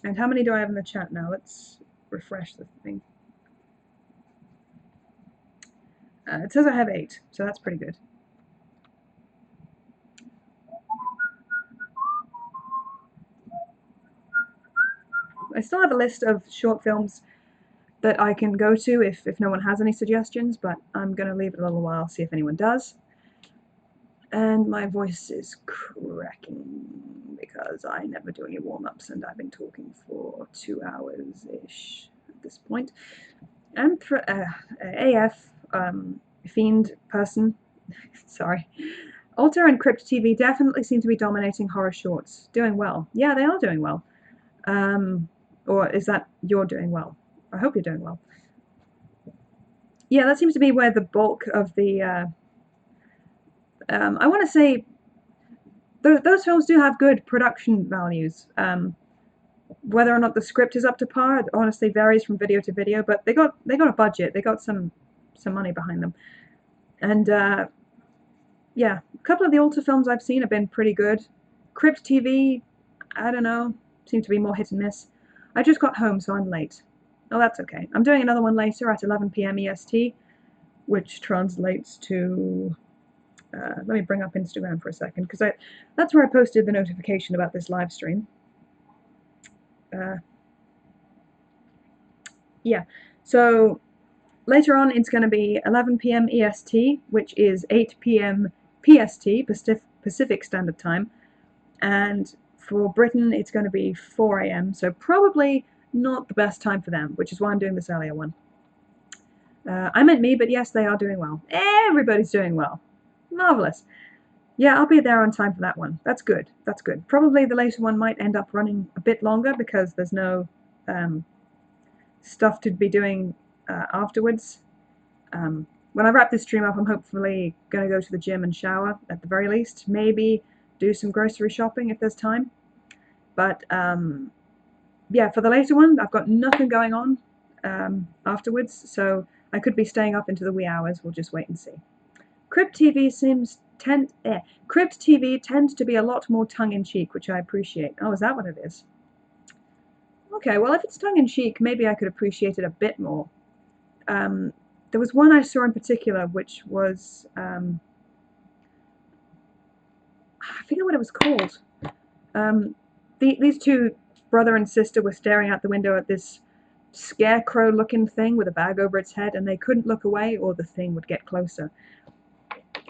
And how many do I have in the chat now? Let's refresh the thing. It says I have 8, so that's pretty good. I still have a list of short films that I can go to if no one has any suggestions, but I'm going to leave it a little while, see if anyone does. And my voice is cracking because I never do any warm-ups and I've been talking for 2 hours-ish at this point. And AF, Fiend person, sorry. Alter and Crypt TV definitely seem to be dominating horror shorts. Doing well. Yeah, they are doing well. Or is that you're doing well? I hope you're doing well. Yeah, that seems to be where the bulk of the I want to say those films do have good production values. Whether or not the script is up to par, it honestly varies from video to video. But they got a budget. They got some money behind them. And yeah, a couple of the older films I've seen have been pretty good. Crypt TV, I don't know, seem to be more hit and miss. I just got home, so I'm late. Oh, that's okay. I'm doing another one later at 11 p.m. EST, which translates to. Let me bring up Instagram for a second, because that's where I posted the notification about this live stream. Yeah, so later on it's going to be 11 p.m. EST, which is 8 p.m. PST, Pacific Standard Time, and for Britain it's going to be 4 a.m., so probably not the best time for them, which is why I'm doing this earlier one. I meant me, but yes, they are doing well. Everybody's doing well. Marvelous. Yeah, I'll be there on time for that one. That's good. That's good. Probably the later one might end up running a bit longer because there's no stuff to be doing afterwards. When I wrap this stream up, I'm hopefully going to go to the gym and shower at the very least. Maybe do some grocery shopping if there's time. But yeah, for the later one, I've got nothing going on afterwards, so I could be staying up into the wee hours. We'll just wait and see. Crypt TV Crypt TV tends to be a lot more tongue-in-cheek, which I appreciate. Oh, is that what it is? Okay, well, if it's tongue-in-cheek, maybe I could appreciate it a bit more. There was one I saw in particular, which was I forget what it was called. These two, brother and sister, were staring out the window at this scarecrow-looking thing with a bag over its head, and they couldn't look away, or the thing would get closer.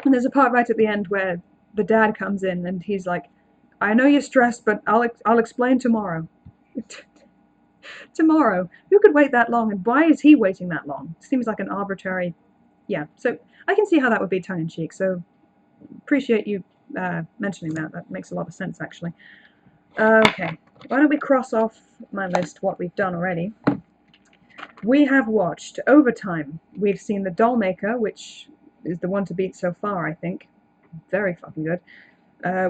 And there's a part right at the end where the dad comes in and he's like, "I know you're stressed, but I'll explain tomorrow." Tomorrow? Who could wait that long, and why is he waiting that long? Seems like an arbitrary. Yeah, so I can see how that would be tongue-in-cheek. So appreciate you mentioning that. That makes a lot of sense, actually. Okay, why don't we cross off my list what we've done already? We have watched Overtime. We've seen The Dollmaker, which is the one to beat so far, I think. Very fucking good.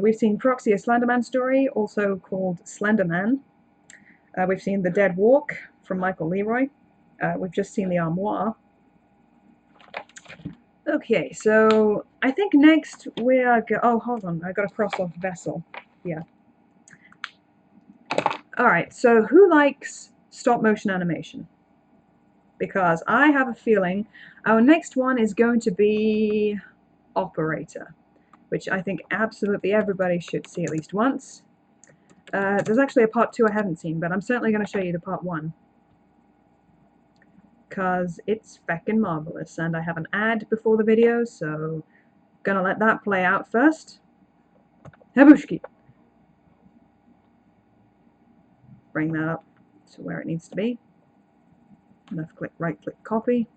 We've seen Proxy, a Slenderman story, also called Slenderman. We've seen The Dead Walk from Michael Leroy. We've just seen The Armoire. Okay, so I think next we are oh, hold on, I gotta cross off Vessel. Yeah. Alright, so who likes stop motion animation? Because I have a feeling our next one is going to be Operator, which I think absolutely everybody should see at least once. There's actually a part 2 I haven't seen, but I'm certainly going to show you the part 1. Because it's feckin' marvelous, and I have an ad before the video, so gonna let that play out first. Habushki! Bring that up to where it needs to be. Left click, right click, copy.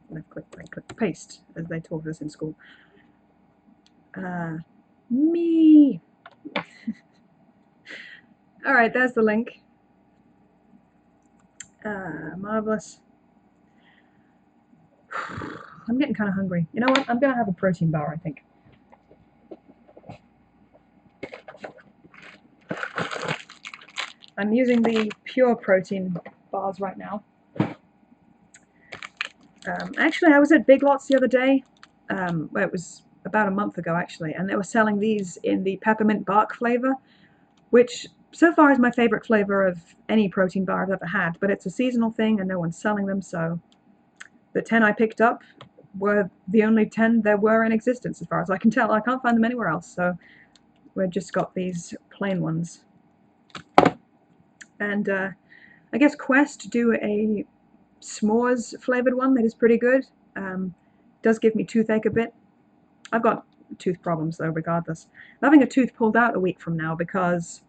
Left click, right click, paste, as they taught us in school. Me! Alright, there's the link. Marvelous. I'm getting kind of hungry. You know what? I'm going to have a protein bar, I think. I'm using the pure protein bars right now. Actually, I was at Big Lots the other day. Well, it was about a month ago, actually, and they were selling these in the peppermint bark flavor, which so far is my favorite flavor of any protein bar I've ever had, but it's a seasonal thing and no one's selling them, so the 10 I picked up were the only 10 there were in existence as far as I can tell. I can't find them anywhere else, so we've just got these plain ones. And I guess Quest do a s'mores flavored one that is pretty good. Does give me toothache a bit. I've got tooth problems though, regardless. I'm having a tooth pulled out a week from now because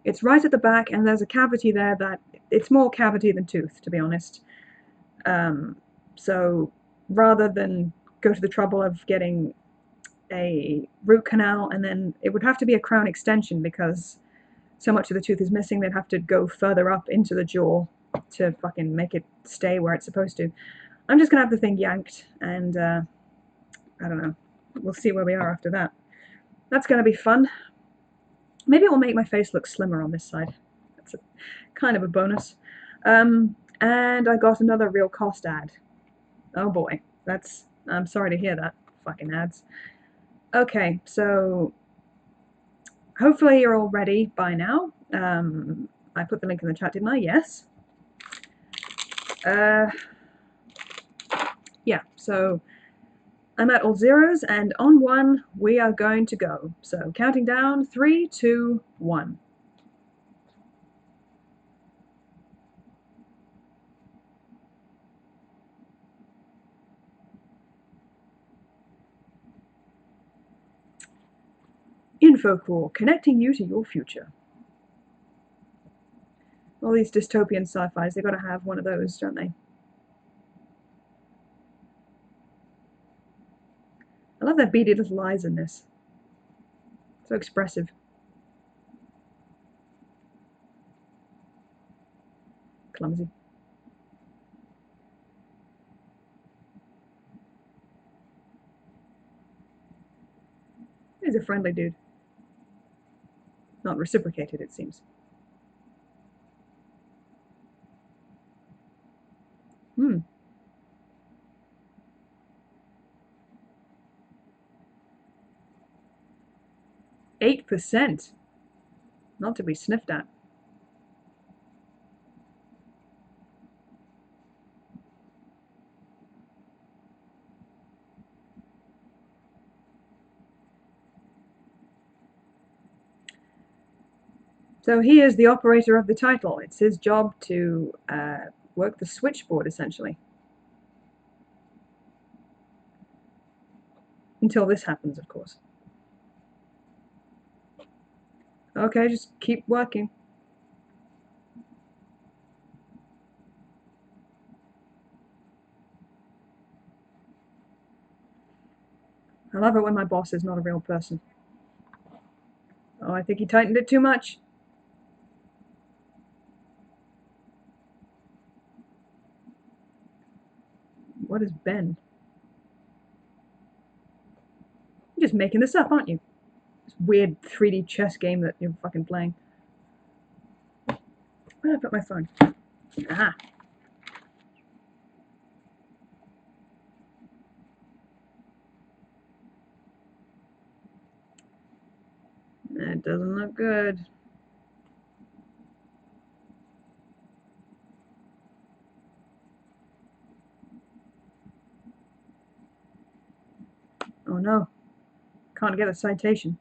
it's right at the back and there's a cavity there that it's more cavity than tooth, to be honest. So rather than go to the trouble of getting a root canal, and then it would have to be a crown extension because so much of the tooth is missing, they'd have to go further up into the jaw to fucking make it stay where it's supposed to. I'm just gonna have the thing yanked, and I don't know. We'll see where we are after that. That's gonna be fun. Maybe it will make my face look slimmer on this side. That's kind of a bonus. And I got another real cost ad. Oh boy, I'm sorry to hear that. Fucking ads. Okay, so hopefully you're all ready by now. I put the link in the chat, didn't I? Yes. Yeah, so I'm at all zeros, and on one we are going to go. So counting down, 3, 2, 1. InfoCore, connecting you to your future. All these dystopian sci-fis, they've got to have one of those, don't they? I love their beady little eyes in this. So expressive. Clumsy. He's a friendly dude. Not reciprocated, it seems. 8%. Not to be sniffed at. So he is the operator of the title. It's his job to work the switchboard, essentially. Until this happens, of course. Okay, just keep working. I love it when my boss is not a real person. Oh, I think he tightened it too much. What is Ben? You're just making this up, aren't you? This weird 3D chess game that you're fucking playing. Where did I put my phone? Aha. That doesn't look good. Oh no. Can't get a citation.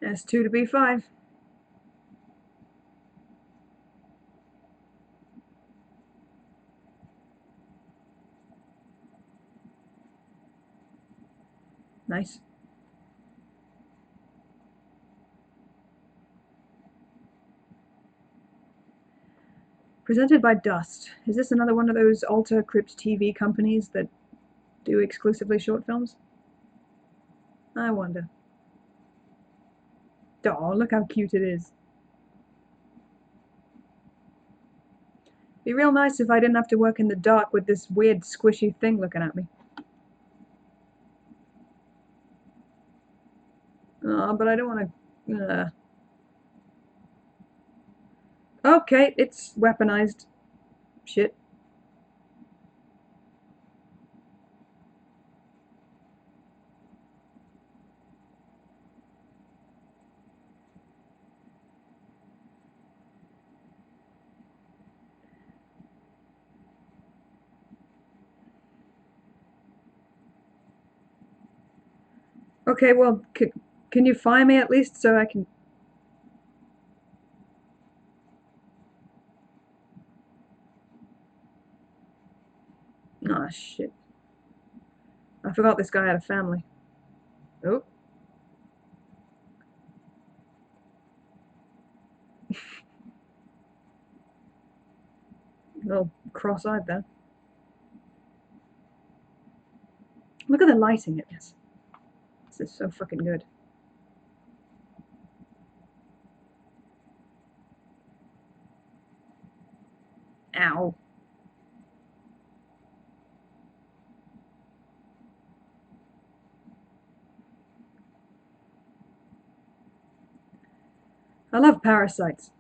S2 to B5. Nice. Presented by Dust. Is this another one of those Alter Crypt TV companies that do exclusively short films? I wonder. Oh, look how cute it is. Be real nice if I didn't have to work in the dark with this weird squishy thing looking at me. Oh, but I don't want to... Okay, it's weaponized. Shit. Okay, well, can you find me at least so I can... Aw, shit. I forgot this guy had a family. Oh. A little cross-eyed there. Look at the lighting in this. This is so fucking good. Ow. I love parasites.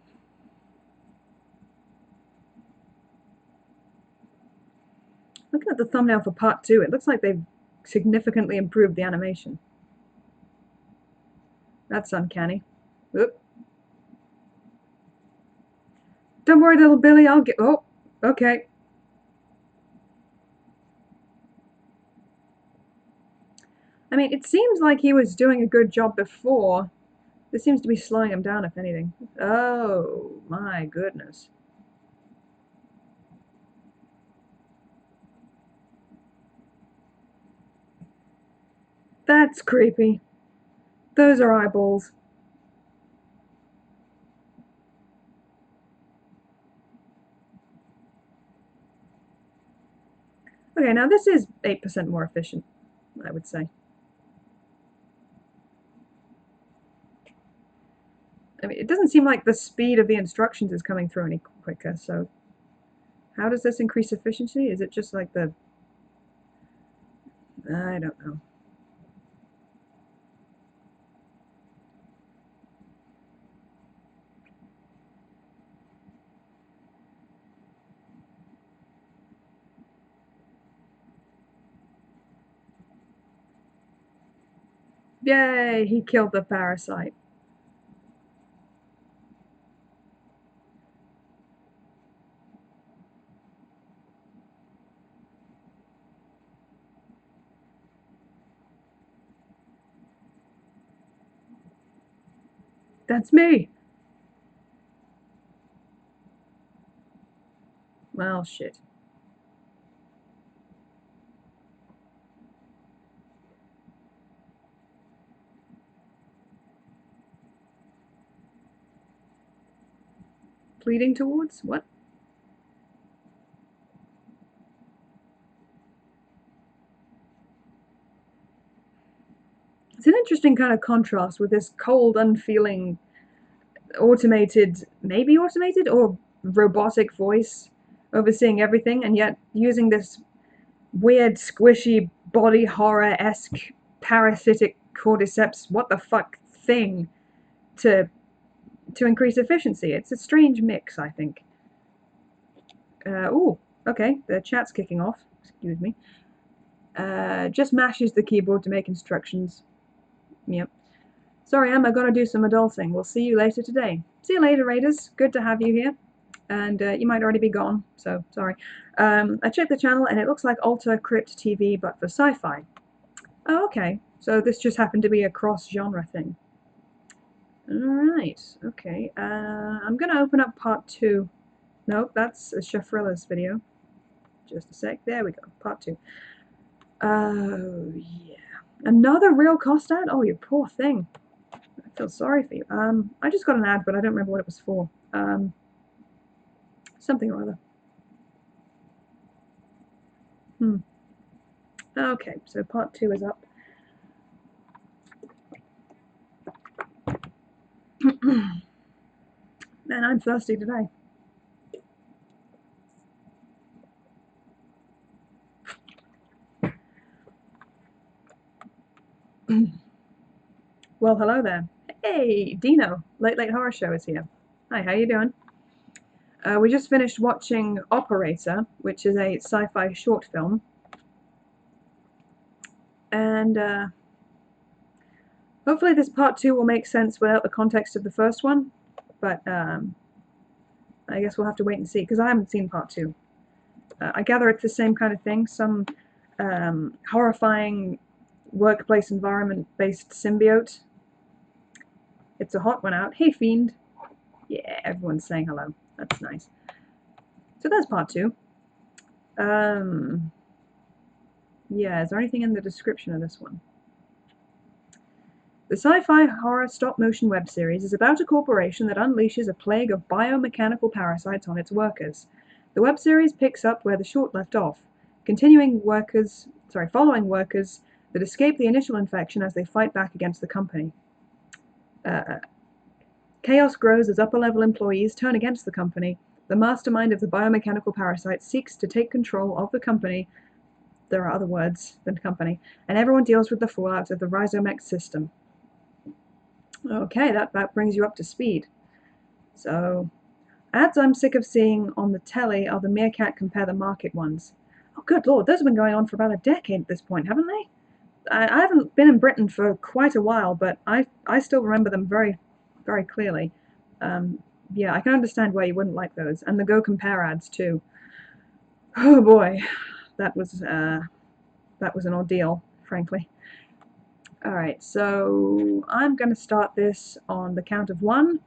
Looking at the thumbnail for part 2, it looks like they've significantly improved the animation. That's uncanny. Oop. Don't worry, little Billy, I'll get... Oh, okay. I mean, it seems like he was doing a good job before. This seems to be slowing him down, if anything. Oh, my goodness. That's creepy. Those are eyeballs. Okay, now this is 8% more efficient, I would say. I mean, it doesn't seem like the speed of the instructions is coming through any quicker, so how does this increase efficiency? Is it just like the... I don't know. Yay, he killed the parasite. That's me. Well, shit. Pleading towards? What? It's an interesting kind of contrast with this cold, unfeeling, automated, maybe automated or robotic voice overseeing everything, and yet using this weird, squishy, body horror-esque, parasitic cordyceps, what the fuck thing to increase efficiency. It's a strange mix, I think. Ooh, okay, the chat's kicking off. Excuse me. Just mashes the keyboard to make instructions. Yep. Sorry, Em, I gotta do some adulting. We'll see you later today. See you later, Raiders. Good to have you here. And you might already be gone, so sorry. I checked the channel and it looks like Alter Crypt TV, but for sci-fi. Oh, okay. So this just happened to be a cross-genre thing. Alright, okay. I'm gonna open up part 2. Nope, that's a Shafrilla's video. Just a sec. There we go. Part 2. Oh, yeah. Another real cost ad? Oh, you poor thing. I feel sorry for you. I just got an ad, but I don't remember what it was for. Something or other. Okay, so part 2 is up. Man, I'm thirsty today. Well, hello there. Hey, Dino. Late Late Horror Show is here. Hi, how you doing? We just finished watching Operator, which is a sci-fi short film. And hopefully this part 2 will make sense without the context of the first one. But I guess we'll have to wait and see, because I haven't seen part 2. I gather it's the same kind of thing, some horrifying workplace environment-based symbiote. It's a hot one out. Hey, Fiend. Yeah, everyone's saying hello. That's nice. So that's part 2. Yeah, is there anything in the description of this one? The sci-fi horror stop-motion web series is about a corporation that unleashes a plague of biomechanical parasites on its workers. The web series picks up where the short left off, following workers that escape the initial infection as they fight back against the company. Chaos grows as upper-level employees turn against the company, The mastermind of the biomechanical parasite seeks to take control of the company. There are other words than company, and everyone deals with the fallout of the Rhizomex system. Okay, that brings you up to speed. So, ads I'm sick of seeing on the telly are the Meerkat Compare the Market ones. Oh, good lord, those have been going on for about a decade at this point, haven't they? I haven't been in Britain for quite a while, but I still remember them very, very clearly. Yeah, I can understand why you wouldn't like those, and the Go Compare ads too. Oh boy, that was an ordeal, frankly. All right, so I'm going to start this on the count of 1.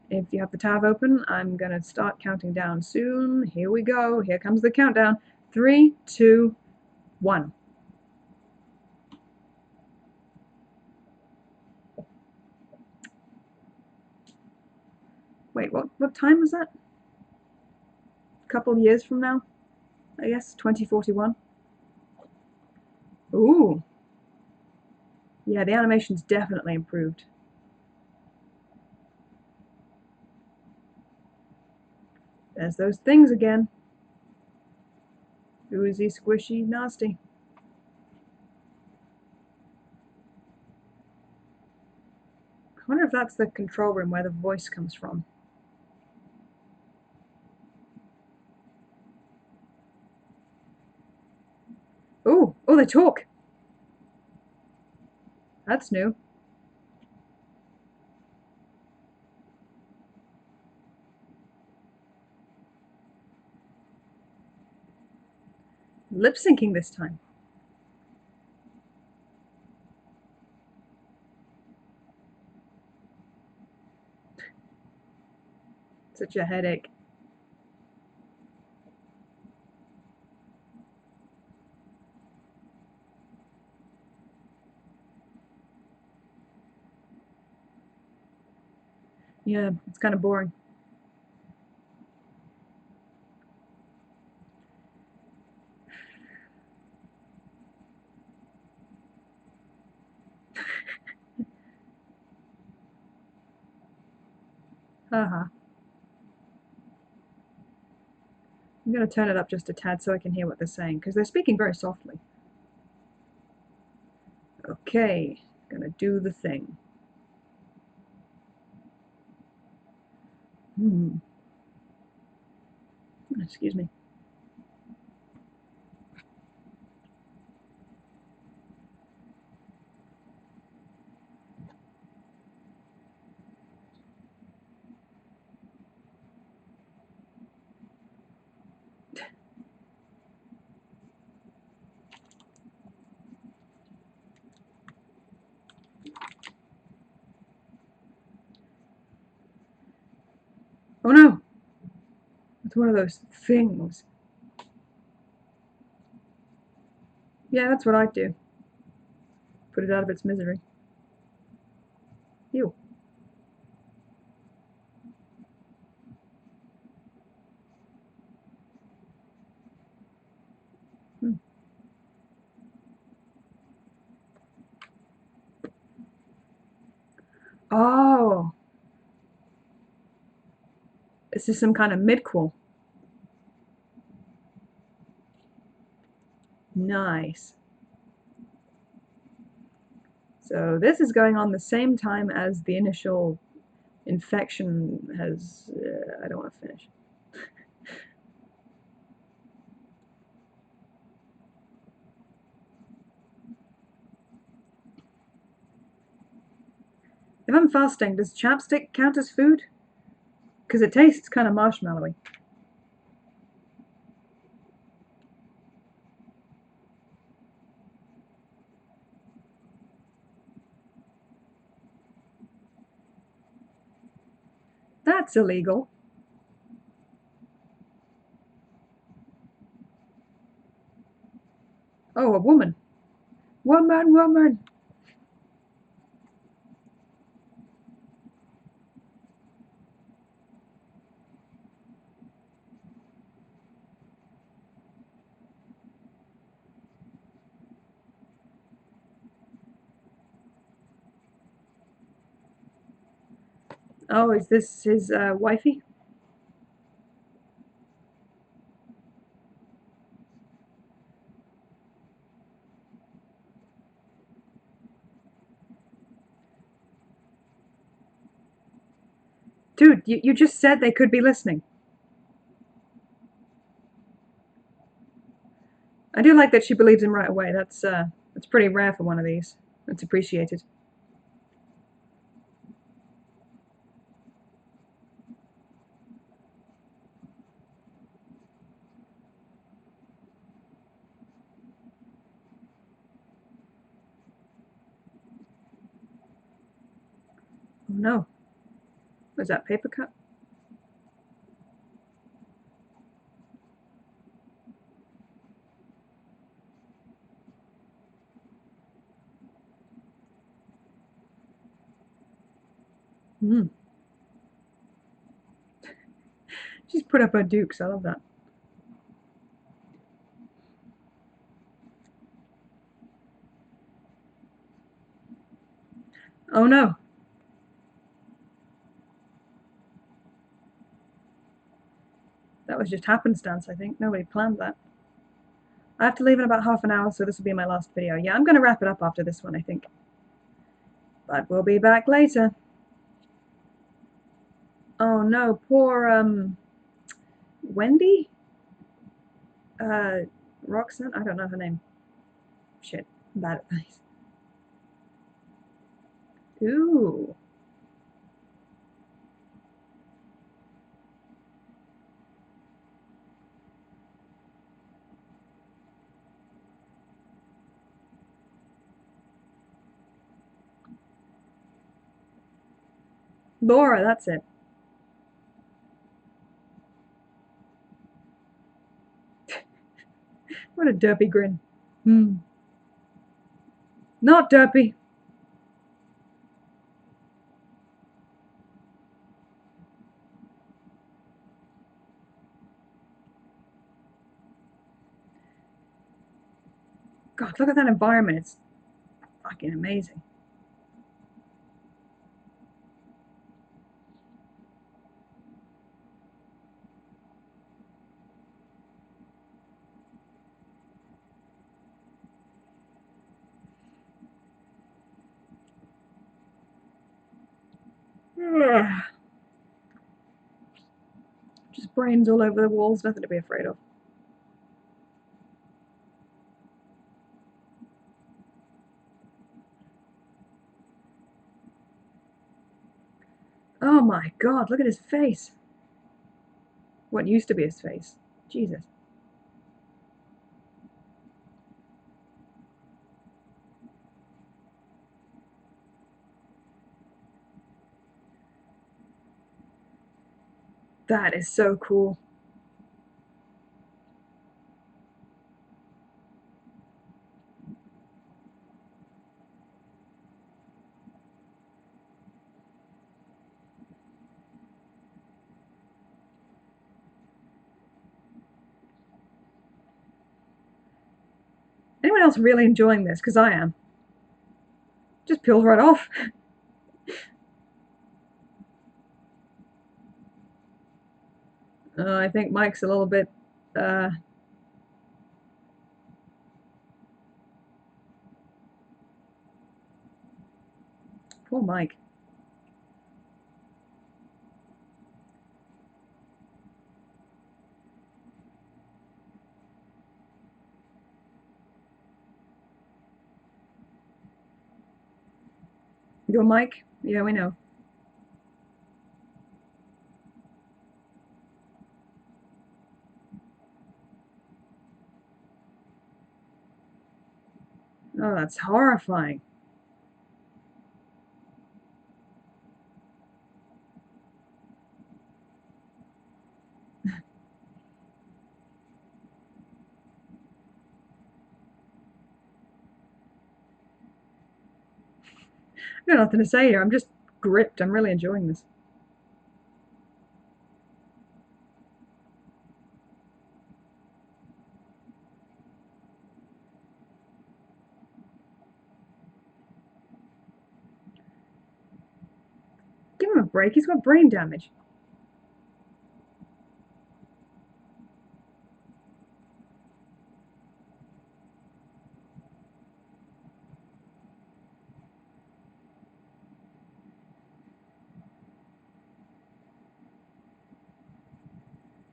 If you have the tab open, I'm going to start counting down soon. Here we go. Here comes the countdown. 3, 2, 1. Wait, what time was that? A couple years from now, I guess, 2041. Ooh. Yeah, the animation's definitely improved. There's those things again. Oozy, squishy, nasty. I wonder if that's the control room where the voice comes from. Ooh, oh, they talk. That's new. Lip syncing this time. Such a headache. Yeah, it's kind of boring. Haha. I'm going to turn it up just a tad so I can hear what they're saying, because they're speaking very softly. Okay, gonna do the thing. Excuse me. Oh no! It's one of those things. Yeah, that's what I'd do. Put it out of its misery. Ew. Hmm. Oh! This is some kind of midquel. Nice. So this is going on the same time as the initial infection has... I don't want to finish. If I'm fasting, does chapstick count as food? Because it tastes kind of marshmallowy. That's illegal. Oh, a woman. Woman, woman! Oh, is this his wifey? Dude, you just said they could be listening. I do like that she believes him right away. That's pretty rare for one of these. That's appreciated. Oh no. Was that paper cut? Hmm. She's put up her dukes. I love that. Oh no. That was just happenstance, I think. Nobody planned that. I have to leave in about half an hour, so this will be my last video. Yeah, I'm going to wrap it up after this one, I think. But we'll be back later. Oh no, poor, Wendy? Roxanne? I don't know her name. Shit, I'm bad at these. Ooh. Laura, that's it. What a derpy grin. Hmm. Not derpy. God, look at that environment. It's fucking amazing. Ugh. Just brains all over the walls, nothing to be afraid of. Oh my god, look at his face. What used to be his face. Jesus. That is so cool. Anyone else really enjoying this? Because I am. Just peels right off. I think Mike's a little bit, uh, poor Mike. Your Mike? Yeah, we know. Oh, that's horrifying. I got nothing to say here. I'm just gripped. I'm really enjoying this. Give him a break. He's got brain damage.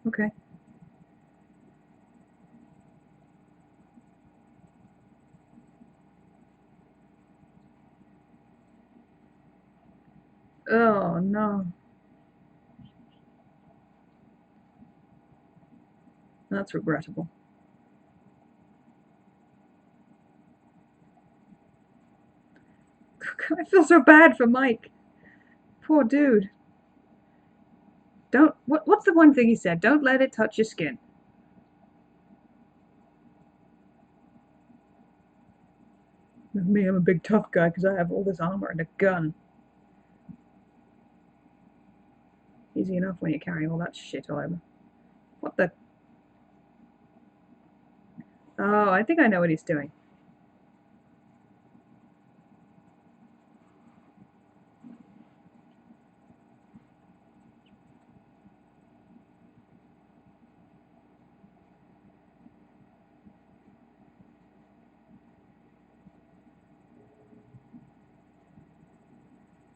Okay. Oh no. That's regrettable. I feel so bad for Mike. Poor dude. Don't. What's the one thing he said? Don't let it touch your skin. Me, I'm a big tough guy because I have all this armor and a gun. Easy enough when you're carrying all that shit all over. What the? Oh, I think I know what he's doing.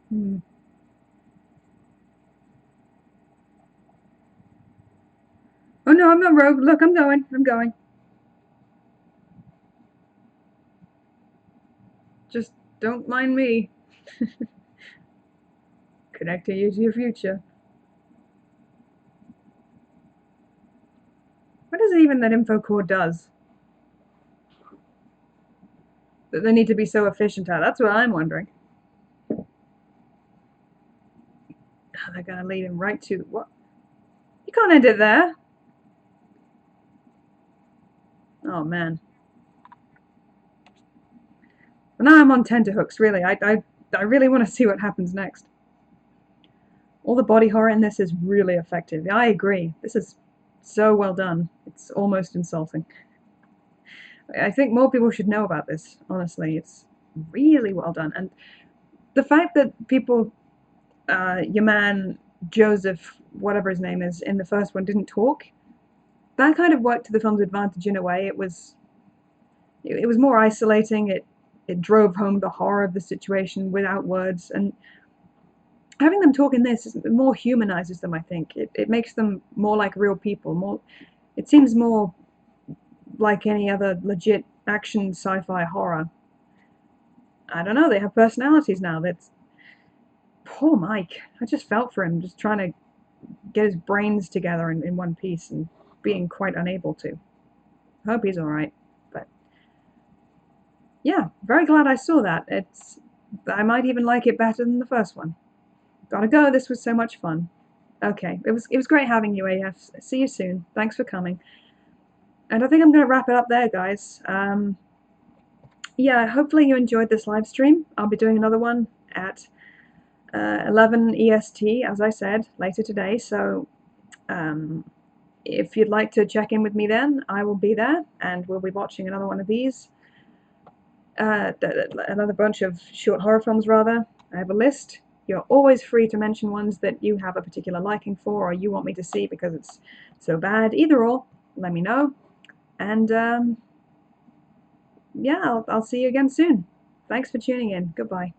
Hmm. Oh no, I'm not rogue. Look, I'm going. I'm going. Just don't mind me. Connecting you to your future. What is it even that info core does? That they need to be so efficient at? That's what I'm wondering. They're gonna lead him right to what? You can't end it there. Oh man. But now I'm on tenterhooks. Really, I really want to see what happens next. All the body horror in this is really effective. I agree. This is so well done. It's almost insulting. I think more people should know about this. Honestly, it's really well done. And the fact that people, your man Joseph, whatever his name is, in the first one didn't talk, that kind of worked to the film's advantage in a way. It was more isolating. It drove home the horror of the situation without words, and having them talk in this more humanizes them. I think it makes them more like real people. More, it seems more like any other legit action sci-fi horror. I don't know. They have personalities now. That's poor Mike. I just felt for him, just trying to get his brains together in one piece and being quite unable to. I hope he's all right. But yeah, very glad I saw that. I might even like it better than the first one. Gotta go. This was so much fun. Okay, it was great having you, AF. See you soon. Thanks for coming. And I think I'm gonna wrap it up there, guys. Yeah, hopefully you enjoyed this live stream. I'll be doing another one at 11 EST, as I said, later today. So um, if you'd like to check in with me then, I will be there, and we'll be watching another one of these. Another bunch of short horror films, rather. I have a list. You're always free to mention ones that you have a particular liking for or you want me to see because it's so bad. Either or, let me know. And yeah, I'll see you again soon. Thanks for tuning in. Goodbye.